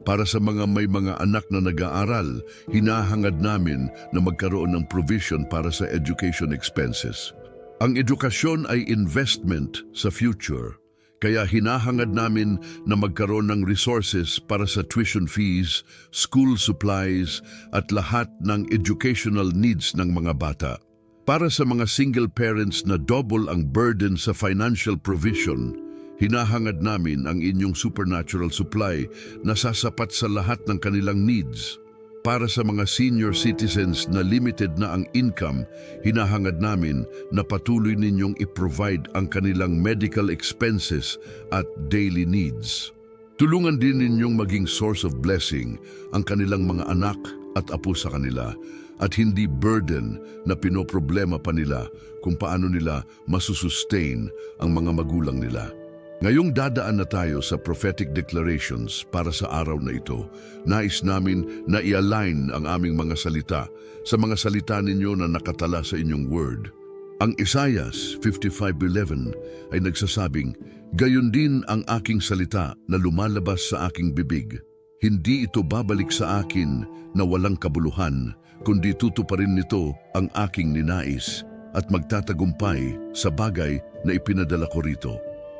Para sa mga may mga anak na nag-aaral, hinahangad namin na magkaroon ng provision para sa education expenses. Ang edukasyon ay investment sa future, kaya hinahangad namin na magkaroon ng resources para sa tuition fees, school supplies at lahat ng educational needs ng mga bata. Para sa mga single parents na double ang burden sa financial provision, hinahangad namin ang inyong supernatural supply na sasapat sa lahat ng kanilang needs. Para sa mga senior citizens na limited na ang income, hinahangad namin na patuloy ninyong i-provide ang kanilang medical expenses at daily needs. Tulungan din ninyong maging source of blessing ang kanilang mga anak at apo sa kanila at hindi burden na pinoproblema pa nila kung paano nila masusustain ang mga magulang nila. Ngayong dadaan na tayo sa prophetic declarations para sa araw na ito, nais namin na i-align ang aming mga salita sa mga salita ninyo na nakatala sa inyong word. Ang Isaiah 55:11 ay nagsasabing, "Gayon din ang aking salita na lumalabas sa aking bibig. Hindi ito babalik sa akin na walang kabuluhan, kundi tutuparin nito ang aking ninais at magtatagumpay sa bagay na ipinadala ko rito."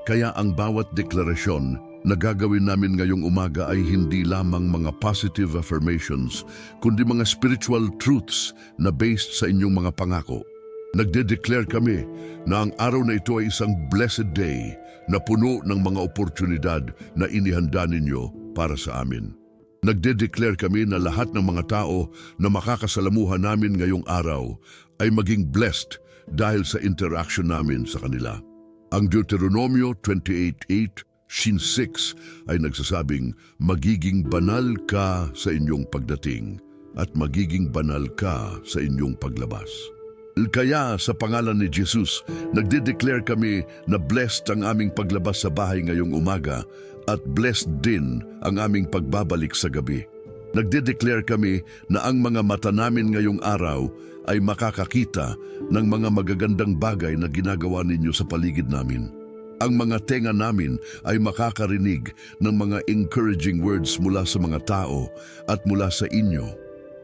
Kaya ang bawat deklarasyon na gagawin namin ngayong umaga ay hindi lamang mga positive affirmations, kundi mga spiritual truths na based sa inyong mga pangako. Nagde-declare kami na ang araw na ito ay isang blessed day na puno ng mga oportunidad na inihanda ninyo para sa amin. Nagde-declare kami na lahat ng mga tao na makakasalamuhan namin ngayong araw ay maging blessed dahil sa interaction namin sa kanila. Ang Deuteronomio 28:8-6 ay nagsasabing, "Magiging banal ka sa inyong pagdating at magiging banal ka sa inyong paglabas." Kaya sa pangalan ni Jesus, nagde-declare kami na blessed ang aming paglabas sa bahay ngayong umaga at blessed din ang aming pagbabalik sa gabi. Nagde-declare kami na ang mga mata namin ngayong araw ay makakakita ng mga magagandang bagay na ginagawa ninyo sa paligid namin. Ang mga tenga namin ay makakarinig ng mga encouraging words mula sa mga tao at mula sa inyo.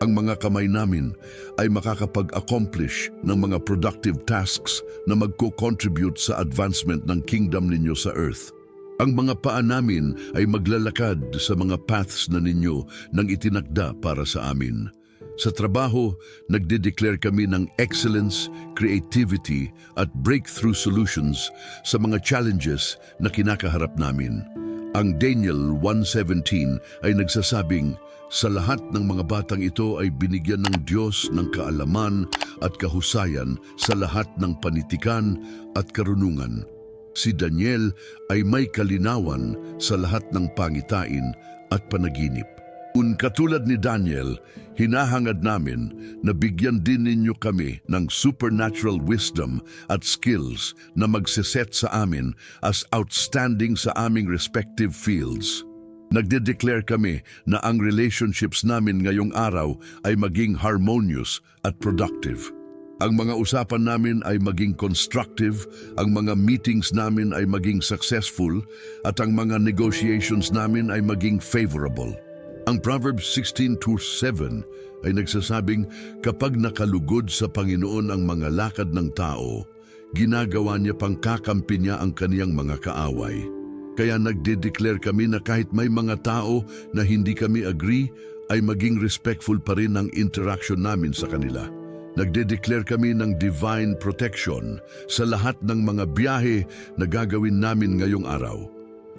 Ang mga kamay namin ay makakapag-accomplish ng mga productive tasks na magko-contribute sa advancement ng kingdom ninyo sa earth. Ang mga paa namin ay maglalakad sa mga paths na ninyo nang itinakda para sa amin. Sa trabaho, nagde-declare kami ng excellence, creativity at breakthrough solutions sa mga challenges na kinakaharap namin. Ang Daniel 1:17 ay nagsasabing, "Sa lahat ng mga batang ito ay binigyan ng Diyos ng kaalaman at kahusayan sa lahat ng panitikan at karunungan." Si Daniel ay may kalinawan sa lahat ng pangitain at panaginip. Katulad ni Daniel, hinahangad namin na bigyan din ninyo kami ng supernatural wisdom at skills na magsiset sa amin as outstanding sa aming respective fields. Nagde-declare kami na ang relationships namin ngayong araw ay maging harmonious at productive. Ang mga usapan namin ay maging constructive, ang mga meetings namin ay maging successful, at ang mga negotiations namin ay maging favorable. Ang Proverbs 16:7 ay nagsasabing, "Kapag nakalugod sa Panginoon ang mga lakad ng tao, ginagawa niya pang kakampi niya ang kaniyang mga kaaway." Kaya nagde-declare kami na kahit may mga tao na hindi kami agree, ay maging respectful pa rin ang interaction namin sa kanila. Nagde-declare kami ng divine protection sa lahat ng mga biyahe na gagawin namin ngayong araw.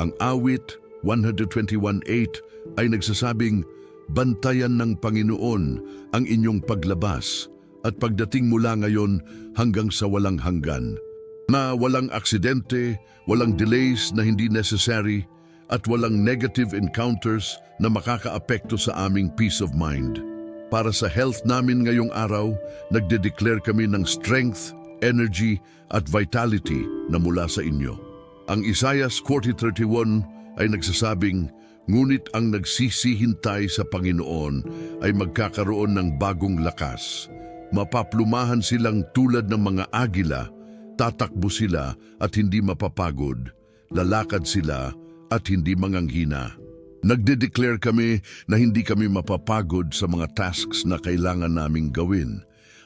Ang awit 121:8 ay nagsasabing, "Bantayan ng Panginoon ang inyong paglabas at pagdating mula ngayon hanggang sa walang hanggan." Na walang aksidente, walang delays na hindi necessary, at walang negative encounters na makakaapekto sa aming peace of mind. Para sa health namin ngayong araw, nagde-declare kami ng strength, energy at vitality na mula sa inyo. Ang Isaiah 40:31 ay nagsasabing, "Ngunit ang nagsisihintay sa Panginoon ay magkakaroon ng bagong lakas. Mapaplumahan silang tulad ng mga agila, tatakbo sila at hindi mapapagod, lalakad sila at hindi manganghina." Nagde-declare kami na hindi kami mapapagod sa mga tasks na kailangan naming gawin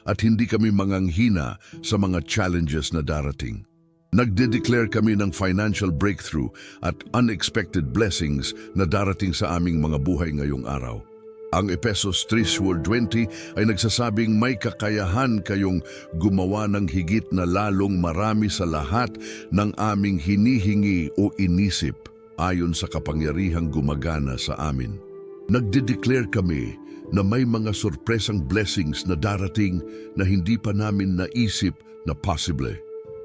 at hindi kami manganghina sa mga challenges na darating. Nagde-declare kami ng financial breakthrough at unexpected blessings na darating sa aming mga buhay ngayong araw. Ang Efesos 3:20 ay nagsasabing may kakayahan kayong gumawa ng higit na lalong marami sa lahat ng aming hinihingi o inisip ayon sa kapangyarihang gumagana sa amin. Nagde-declare kami na may mga sorpresang blessings na darating na hindi pa namin naisip na possible.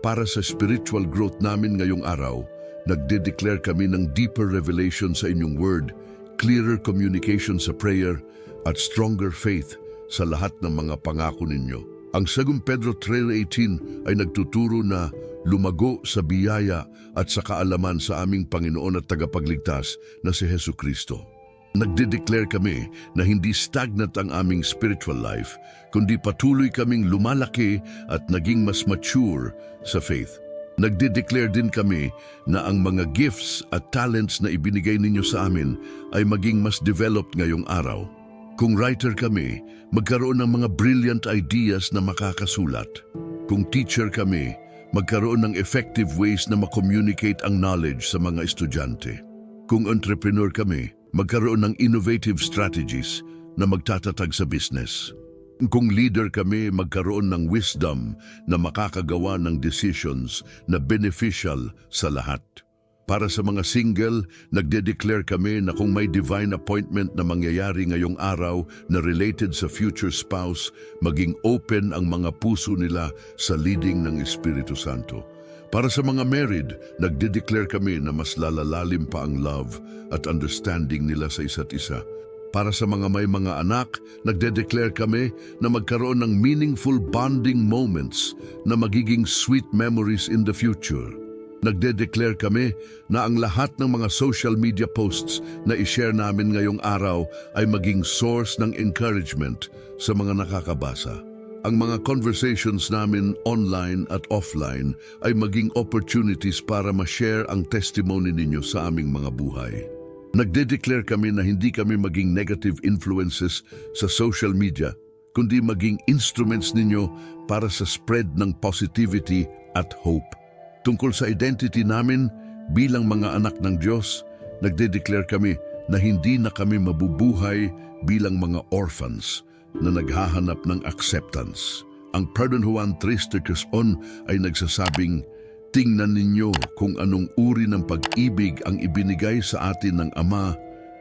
Para sa spiritual growth namin ngayong araw, nagde-declare kami ng deeper revelation sa inyong word, clearer communication sa prayer, at stronger faith sa lahat ng mga pangako ninyo. Ang 2 Pedro 3:18 ay nagtuturo na lumago sa biyaya at sa kaalaman sa aming Panginoon at tagapagligtas na si Jesucristo. Nagde-declare kami na hindi stagnant ang aming spiritual life, kundi patuloy kaming lumalaki at naging mas mature sa faith. Nagde-declare din kami na ang mga gifts at talents na ibinigay ninyo sa amin ay maging mas developed ngayong araw. Kung writer kami, magkaroon ng mga brilliant ideas na makakasulat. Kung teacher kami, magkaroon ng effective ways na ma-communicate ang knowledge sa mga estudyante. Kung entrepreneur kami, magkaroon ng innovative strategies na magtatatag sa business. Kung leader kami, magkaroon ng wisdom na makakagawa ng decisions na beneficial sa lahat. Para sa mga single, nagde-declare kami na kung may divine appointment na mangyayari ngayong araw na related sa future spouse, maging open ang mga puso nila sa leading ng Espiritu Santo. Para sa mga married, nagde-declare kami na mas lalalalim pa ang love at understanding nila sa isa't isa. Para sa mga may mga anak, nagde-declare kami na magkaroon ng meaningful bonding moments na magiging sweet memories in the future. Nagde-declare kami na ang lahat ng mga social media posts na i-share namin ngayong araw ay maging source ng encouragement sa mga nakakabasa. Ang mga conversations namin online at offline ay maging opportunities para ma-share ang testimony ninyo sa aming mga buhay. Nagde-declare kami na hindi kami maging negative influences sa social media, kundi maging instruments ninyo para sa spread ng positivity at hope. Tungkol sa identity namin bilang mga anak ng Diyos, nagde-declare kami na hindi na kami mabubuhay bilang mga orphans na naghahanap ng acceptance. Ang 1 Juan 3:13 ay nagsasabing, tingnan ninyo kung anong uri ng pag-ibig ang ibinigay sa atin ng Ama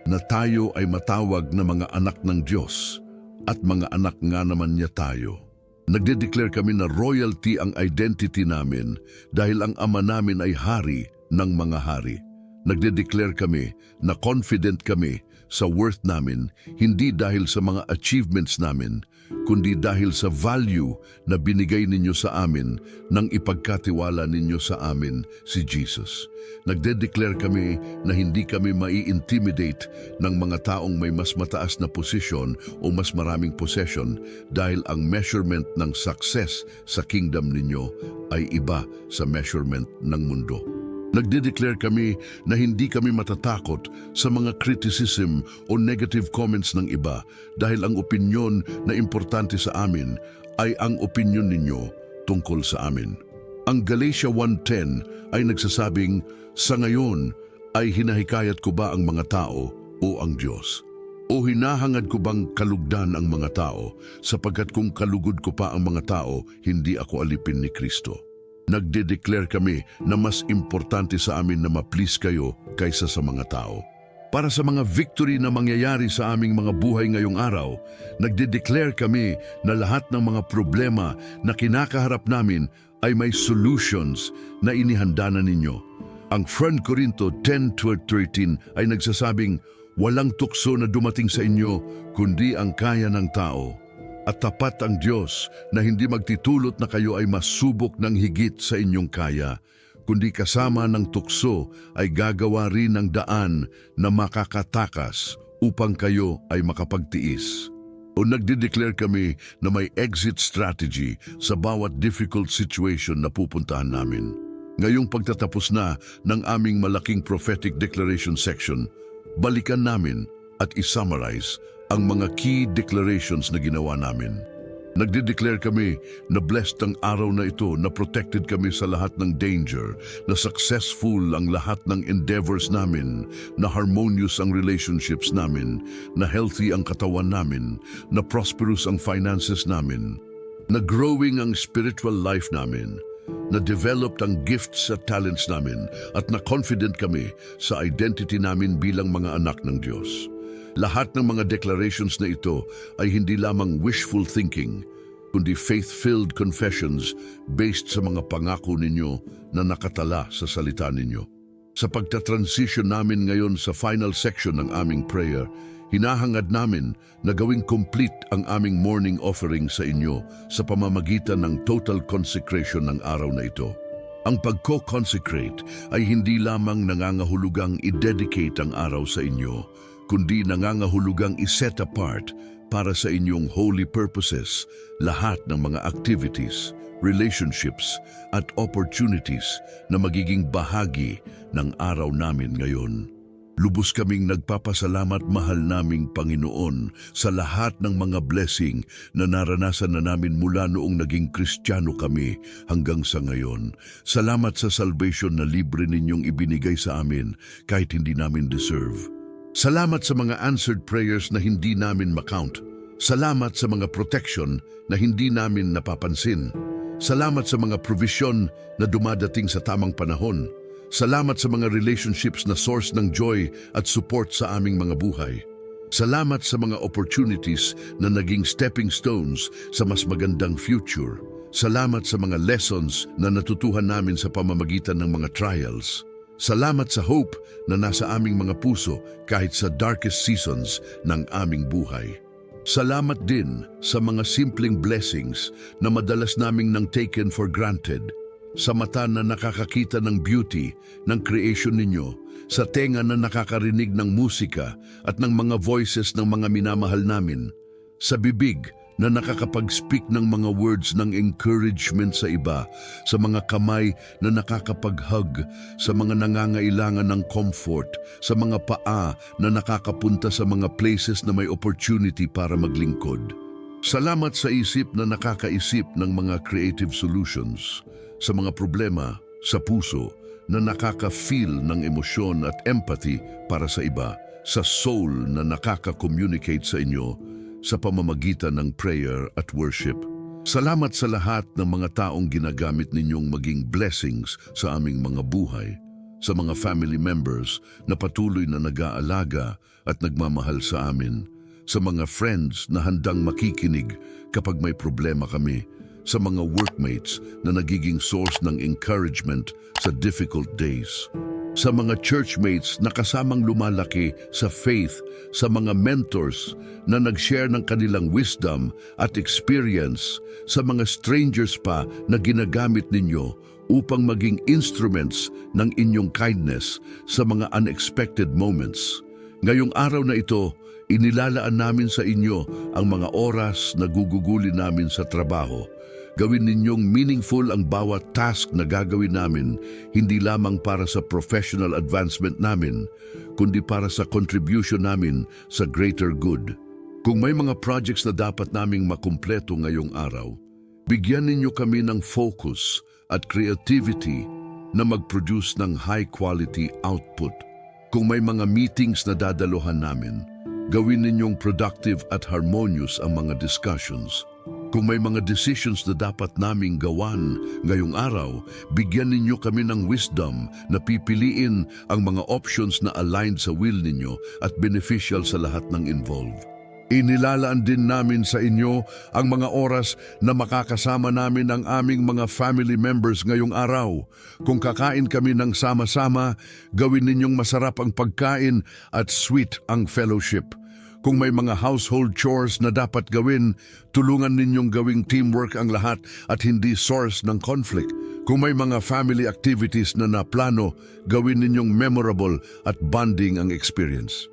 na tayo ay matawag na mga anak ng Diyos at mga anak nga naman niya tayo. Nagde-declare kami na royalty ang identity namin dahil ang Ama namin ay hari ng mga hari. Nagde-declare kami na confident kami sa worth namin, hindi dahil sa mga achievements namin, kundi dahil sa value na binigay ninyo sa amin nang ipagkatiwala ninyo sa amin si Jesus. Nagde-declare kami na hindi kami mai-intimidate ng mga taong may mas mataas na posisyon o mas maraming possession dahil ang measurement ng success sa kingdom ninyo ay iba sa measurement ng mundo. Nagde-declare kami na hindi kami matatakot sa mga criticism o negative comments ng iba dahil ang opinyon na importante sa amin ay ang opinyon ninyo tungkol sa amin. Ang Galatia 1:10 ay nagsasabing, sa ngayon ay hinahikayat ko ba ang mga tao o ang Diyos? O hinahangad ko bang kalugdan ang mga tao sapagkat kung kalugod ko pa ang mga tao, hindi ako alipin ni Kristo? Nagde-declare kami na mas importante sa amin na ma-please kayo kaysa sa mga tao. Para sa mga victory na mangyayari sa aming mga buhay ngayong araw, nagde-declare kami na lahat ng mga problema na kinakaharap namin ay may solutions na inihanda na ninyo. Ang 1 Corinto 10:13 ay nagsasabing, walang tukso na dumating sa inyo kundi ang kaya ng tao. At tapat ang Diyos na hindi magtitulot na kayo ay masubok ng higit sa inyong kaya, kundi kasama ng tukso ay gagawa rin ng daan na makakatakas upang kayo ay makapagtiis. O nagde-declare kami na may exit strategy sa bawat difficult situation na pupuntahan namin. Ngayong pagtatapos na ng aming malaking prophetic declaration section, balikan namin at isummarize ang mga key declarations na ginawa namin. Nagde-declare kami na blessed ang araw na ito, na protected kami sa lahat ng danger, na successful ang lahat ng endeavors namin, na harmonious ang relationships namin, na healthy ang katawan namin, na prosperous ang finances namin, na growing ang spiritual life namin, na developed ang gifts at talents namin, at na confident kami sa identity namin bilang mga anak ng Diyos. Lahat ng mga declarations na ito ay hindi lamang wishful thinking, kundi faith-filled confessions based sa mga pangako ninyo na nakatala sa salita ninyo. Sa pagta-transition namin ngayon sa final section ng aming prayer, hinahangad namin na gawing complete ang aming morning offering sa inyo sa pamamagitan ng total consecration ng araw na ito. Ang pagko-consecrate ay hindi lamang nangangahulugang i-dedicate ang araw sa inyo, kundi nangangahulugang i-set apart para sa inyong holy purposes lahat ng mga activities, relationships at opportunities na magiging bahagi ng araw namin ngayon. Lubos kaming nagpapasalamat, mahal naming Panginoon, sa lahat ng mga blessing na naranasan na namin mula noong naging Kristiyano kami hanggang sa ngayon. Salamat sa salvation na libre ninyong ibinigay sa amin kahit hindi namin deserve. Salamat sa mga answered prayers na hindi namin makount. Salamat sa mga protection na hindi namin napapansin. Salamat sa mga provision na dumadating sa tamang panahon. Salamat sa mga relationships na source ng joy at support sa aming mga buhay. Salamat sa mga opportunities na naging stepping stones sa mas magandang future. Salamat sa mga lessons na natutuhan namin sa pamamagitan ng mga trials. Salamat sa hope na nasa aming mga puso kahit sa darkest seasons ng aming buhay. Salamat din sa mga simpleng blessings na madalas naming nang taken for granted. Sa mata na nakakakita ng beauty ng creation ninyo, sa tenga na nakakarinig ng musika at ng mga voices ng mga minamahal namin, sa bibig na nakakapag-speak ng mga words ng encouragement sa iba, sa mga kamay na nakakapag-hug, sa mga nangangailangan ng comfort, sa mga paa na nakakapunta sa mga places na may opportunity para maglingkod. Salamat sa isip na nakakaisip ng mga creative solutions, sa mga problema, sa puso na nakaka-feel ng emosyon at empathy para sa iba, sa soul na nakaka-communicate sa inyo sa pamamagitan ng prayer at worship. Salamat sa lahat ng mga taong ginagamit ninyong maging blessings sa aming mga buhay, sa mga family members na patuloy na nag-aalaga at nagmamahal sa amin, sa mga friends na handang makikinig kapag may problema kami, sa mga workmates na nagiging source ng encouragement sa difficult days, sa mga churchmates na kasamang lumalaki sa faith, sa mga mentors na nag-share ng kanilang wisdom at experience, sa mga strangers pa na ginagamit ninyo upang maging instruments ng inyong kindness sa mga unexpected moments. Ngayong araw na ito, inilalaan namin sa inyo ang mga oras na gugugulin namin sa trabaho. Gawin ninyong meaningful ang bawat task na gagawin namin, hindi lamang para sa professional advancement namin, kundi para sa contribution namin sa greater good. Kung may mga projects na dapat naming makumpleto ngayong araw, bigyan ninyo kami ng focus at creativity na mag-produce ng high-quality output. Kung may mga meetings na dadaluhan namin, gawin ninyong productive at harmonious ang mga discussions. Kung may mga decisions na dapat naming gawan ngayong araw, bigyan ninyo kami ng wisdom na pipiliin ang mga options na aligned sa will ninyo at beneficial sa lahat ng involved. Inilalaan din namin sa inyo ang mga oras na makakasama namin ang aming mga family members ngayong araw. Kung kakain kami ng sama-sama, gawin ninyong masarap ang pagkain at sweet ang fellowship. Kung may mga household chores na dapat gawin, tulungan ninyong gawing teamwork ang lahat at hindi source ng conflict. Kung may mga family activities na naplano, gawin ninyong memorable at bonding ang experience.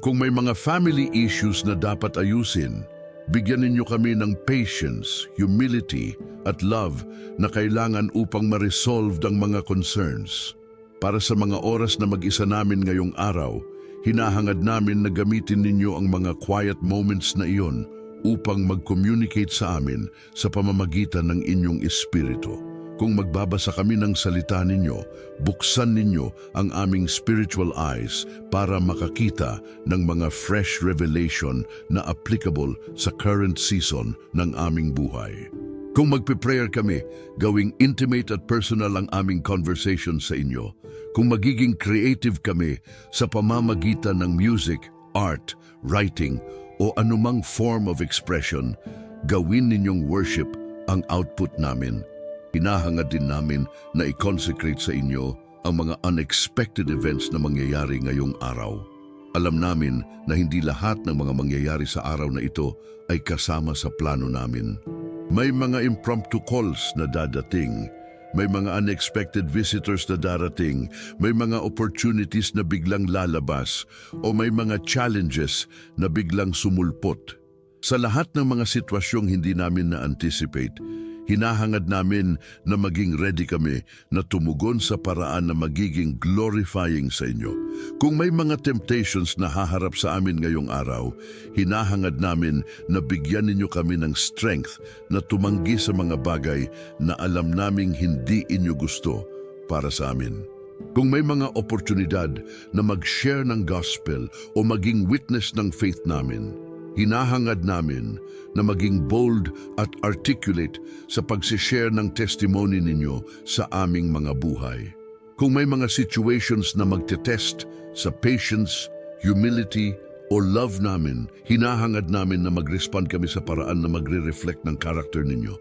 Kung may mga family issues na dapat ayusin, bigyan ninyo kami ng patience, humility at love na kailangan upang ma-resolve ang mga concerns. Para sa mga oras na mag-isa namin ngayong araw, hinahangad namin na gamitin ninyo ang mga quiet moments na iyon upang mag-communicate sa amin sa pamamagitan ng inyong espiritu. Kung magbabasa kami ng salita ninyo, buksan ninyo ang aming spiritual eyes para makakita ng mga fresh revelation na applicable sa current season ng aming buhay. Kung magpe-prayer kami, gawing intimate at personal ang aming conversation sa inyo. Kung magiging creative kami sa pamamagitan ng music, art, writing, o anumang form of expression, gawin ninyong worship ang output namin. Hinahangad din namin na i-consecrate sa inyo ang mga unexpected events na mangyayari ngayong araw. Alam namin na hindi lahat ng mga mangyayari sa araw na ito ay kasama sa plano namin. May mga impromptu calls na dadating, may mga unexpected visitors na darating, may mga opportunities na biglang lalabas, o may mga challenges na biglang sumulpot. Sa lahat ng mga sitwasyong hindi namin na-anticipate, hinahangad namin na maging ready kami na tumugon sa paraan na magiging glorifying sa inyo. Kung may mga temptations na haharap sa amin ngayong araw, hinahangad namin na bigyan ninyo kami ng strength na tumanggi sa mga bagay na alam naming hindi inyo gusto para sa amin. Kung may mga oportunidad na mag-share ng gospel o maging witness ng faith namin, hinahangad namin na maging bold at articulate sa pagsishare ng testimony ninyo sa aming mga buhay. Kung may mga situations na magtetest sa patience, humility, o love namin, hinahangad namin na mag-respond kami sa paraan na magre-reflect ng character ninyo.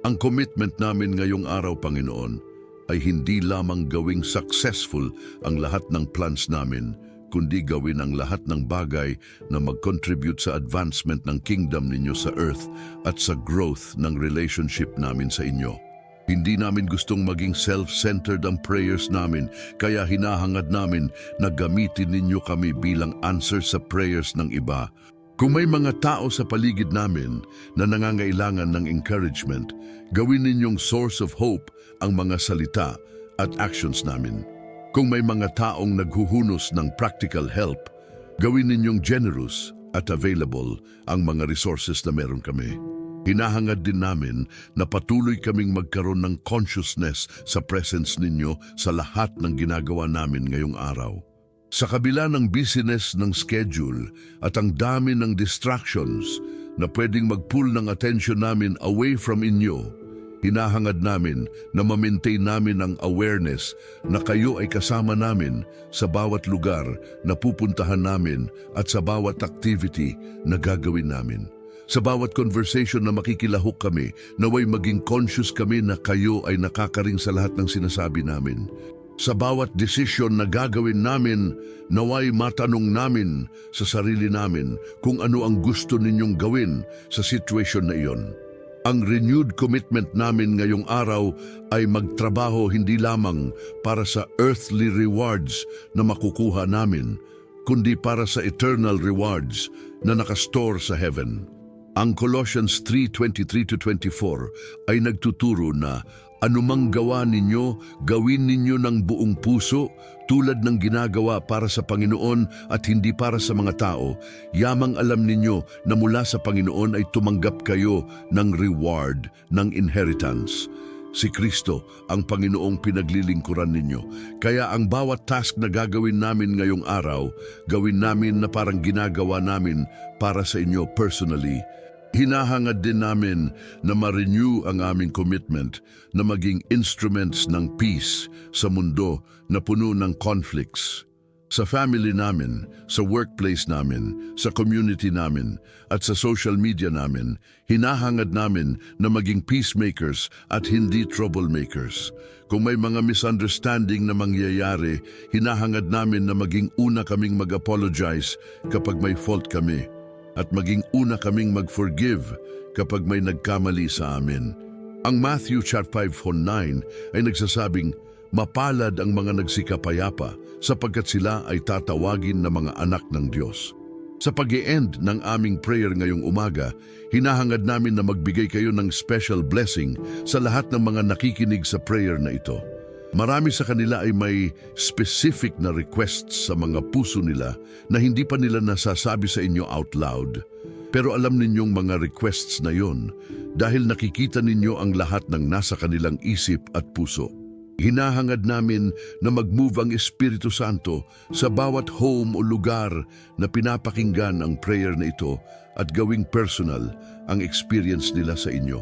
Ang commitment namin ngayong araw, Panginoon, ay hindi lamang gawing successful ang lahat ng plans namin, kundi gawin ang lahat ng bagay na mag-contribute sa advancement ng kingdom ninyo sa earth at sa growth ng relationship namin sa inyo. Hindi namin gustong maging self-centered ang prayers namin, kaya hinahangad namin na gamitin ninyo kami bilang answer sa prayers ng iba. Kung may mga tao sa paligid namin na nangangailangan ng encouragement, gawin ninyong source of hope ang mga salita at actions namin. Kung may mga taong naghuhunos ng practical help, gawin ninyong generous at available ang mga resources na meron kami. Hinahangad din namin na patuloy kaming magkaroon ng consciousness sa presence ninyo sa lahat ng ginagawa namin ngayong araw. Sa kabila ng busyness ng schedule at ang dami ng distractions na pwedeng mag-pull ng attention namin away from inyo, hinahangad namin na ma-maintain namin ang awareness na kayo ay kasama namin sa bawat lugar na pupuntahan namin at sa bawat activity na gagawin namin. Sa bawat conversation na makikilahok kami, naway maging conscious kami na kayo ay nakakaring sa lahat ng sinasabi namin. Sa bawat desisyon na gagawin namin, naway matanong namin sa sarili namin kung ano ang gusto ninyong gawin sa situation na iyon. Ang renewed commitment namin ngayong araw ay magtrabaho hindi lamang para sa earthly rewards na makukuha namin, kundi para sa eternal rewards na nakastore sa heaven. Ang Colossians 3:23-24 ay nagtuturo na anumang gawa ninyo, gawin ninyo ng buong puso tulad ng ginagawa para sa Panginoon at hindi para sa mga tao. Yamang alam ninyo na mula sa Panginoon ay tumanggap kayo ng reward, ng inheritance. Si Kristo ang Panginoong pinaglilingkuran ninyo. Kaya ang bawat task na gagawin namin ngayong araw, gawin namin na parang ginagawa namin para sa inyo personally. Hinahangad din namin na ma-renew ang aming commitment na maging instruments ng peace sa mundo na puno ng conflicts. Sa family namin, sa workplace namin, sa community namin, at sa social media namin, hinahangad namin na maging peacemakers at hindi troublemakers. Kung may mga misunderstanding na mangyayari, hinahangad namin na maging una kaming mag-apologize kapag may fault kami, at maging una kaming mag-forgive kapag may nagkamali sa amin. Ang Matthew 5:9 ay nagsasabing, mapalad ang mga nagsikapayapa sapagkat sila ay tatawagin na mga anak ng Diyos. Sa pag-i-end ng aming prayer ngayong umaga, hinahangad namin na magbigay kayo ng special blessing sa lahat ng mga nakikinig sa prayer na ito. Marami sa kanila ay may specific na requests sa mga puso nila na hindi pa nila nasasabi sa inyo out loud. Pero alam ninyong mga requests na yon dahil nakikita ninyo ang lahat ng nasa kanilang isip at puso. Hinahangad namin na mag-move ang Espiritu Santo sa bawat home o lugar na pinapakinggan ang prayer na ito at gawing personal ang experience nila sa inyo.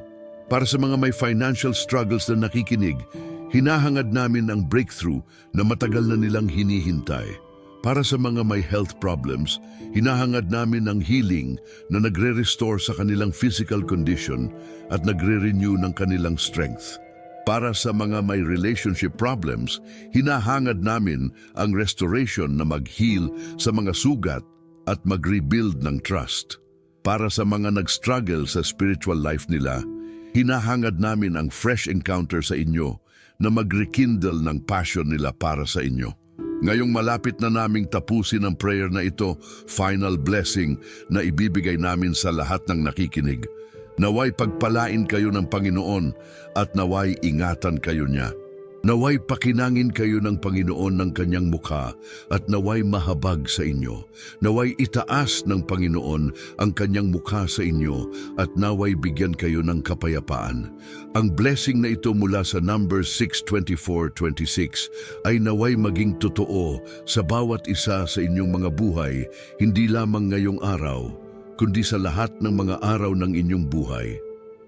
Para sa mga may financial struggles na nakikinig, hinahangad namin ang breakthrough na matagal na nilang hinihintay. Para sa mga may health problems, hinahangad namin ang healing na nagre-restore sa kanilang physical condition at nagre-renew ng kanilang strength. Para sa mga may relationship problems, hinahangad namin ang restoration na mag-heal sa mga sugat at mag-rebuild ng trust. Para sa mga nag-struggle sa spiritual life nila, hinahangad namin ang fresh encounter sa inyo na mag-rekindle ng passion nila para sa inyo. Ngayong malapit na naming tapusin ang prayer na ito, final blessing na ibibigay namin sa lahat ng nakikinig. Naway pagpalain kayo ng Panginoon at naway ingatan kayo niya. Naway pakinangin kayo ng Panginoon ng kanyang mukha at naway mahabag sa inyo. Naway itaas ng Panginoon ang kanyang mukha sa inyo at naway bigyan kayo ng kapayapaan. Ang blessing na ito mula sa Numbers 6:24-26 ay naway maging totoo sa bawat isa sa inyong mga buhay, hindi lamang ngayong araw, kundi sa lahat ng mga araw ng inyong buhay.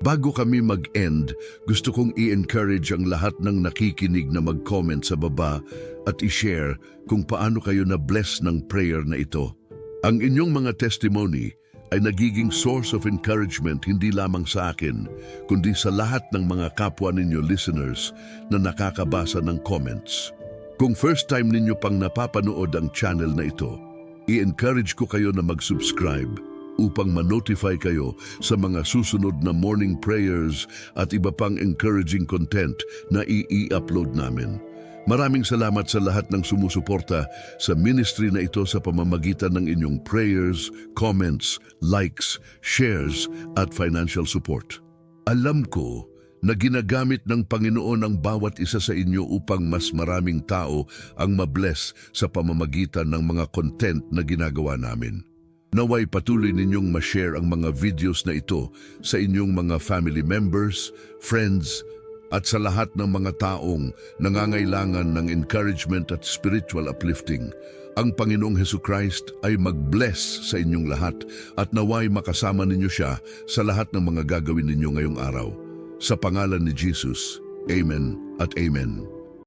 Bago kami mag-end, gusto kong i-encourage ang lahat ng nakikinig na mag-comment sa baba at i-share kung paano kayo na-bless ng prayer na ito. Ang inyong mga testimony ay nagiging source of encouragement hindi lamang sa akin, kundi sa lahat ng mga kapwa ninyo listeners na nakakabasa ng comments. Kung first time ninyo pang napapanood ang channel na ito, i-encourage ko kayo na mag-subscribe upang ma-notify kayo sa mga susunod na morning prayers at iba pang encouraging content na i-upload namin. Maraming salamat sa lahat ng sumusuporta sa ministry na ito sa pamamagitan ng inyong prayers, comments, likes, shares at financial support. Alam ko na ginagamit ng Panginoon ang bawat isa sa inyo upang mas maraming tao ang mabless sa pamamagitan ng mga content na ginagawa namin. Naway patuloy ninyong ma-share ang mga videos na ito sa inyong mga family members, friends, at sa lahat ng mga taong nangangailangan ng encouragement at spiritual uplifting. Ang Panginoong Hesukristo ay mag-bless sa inyong lahat at naway makasama ninyo siya sa lahat ng mga gagawin ninyo ngayong araw. Sa pangalan ni Jesus, Amen at Amen.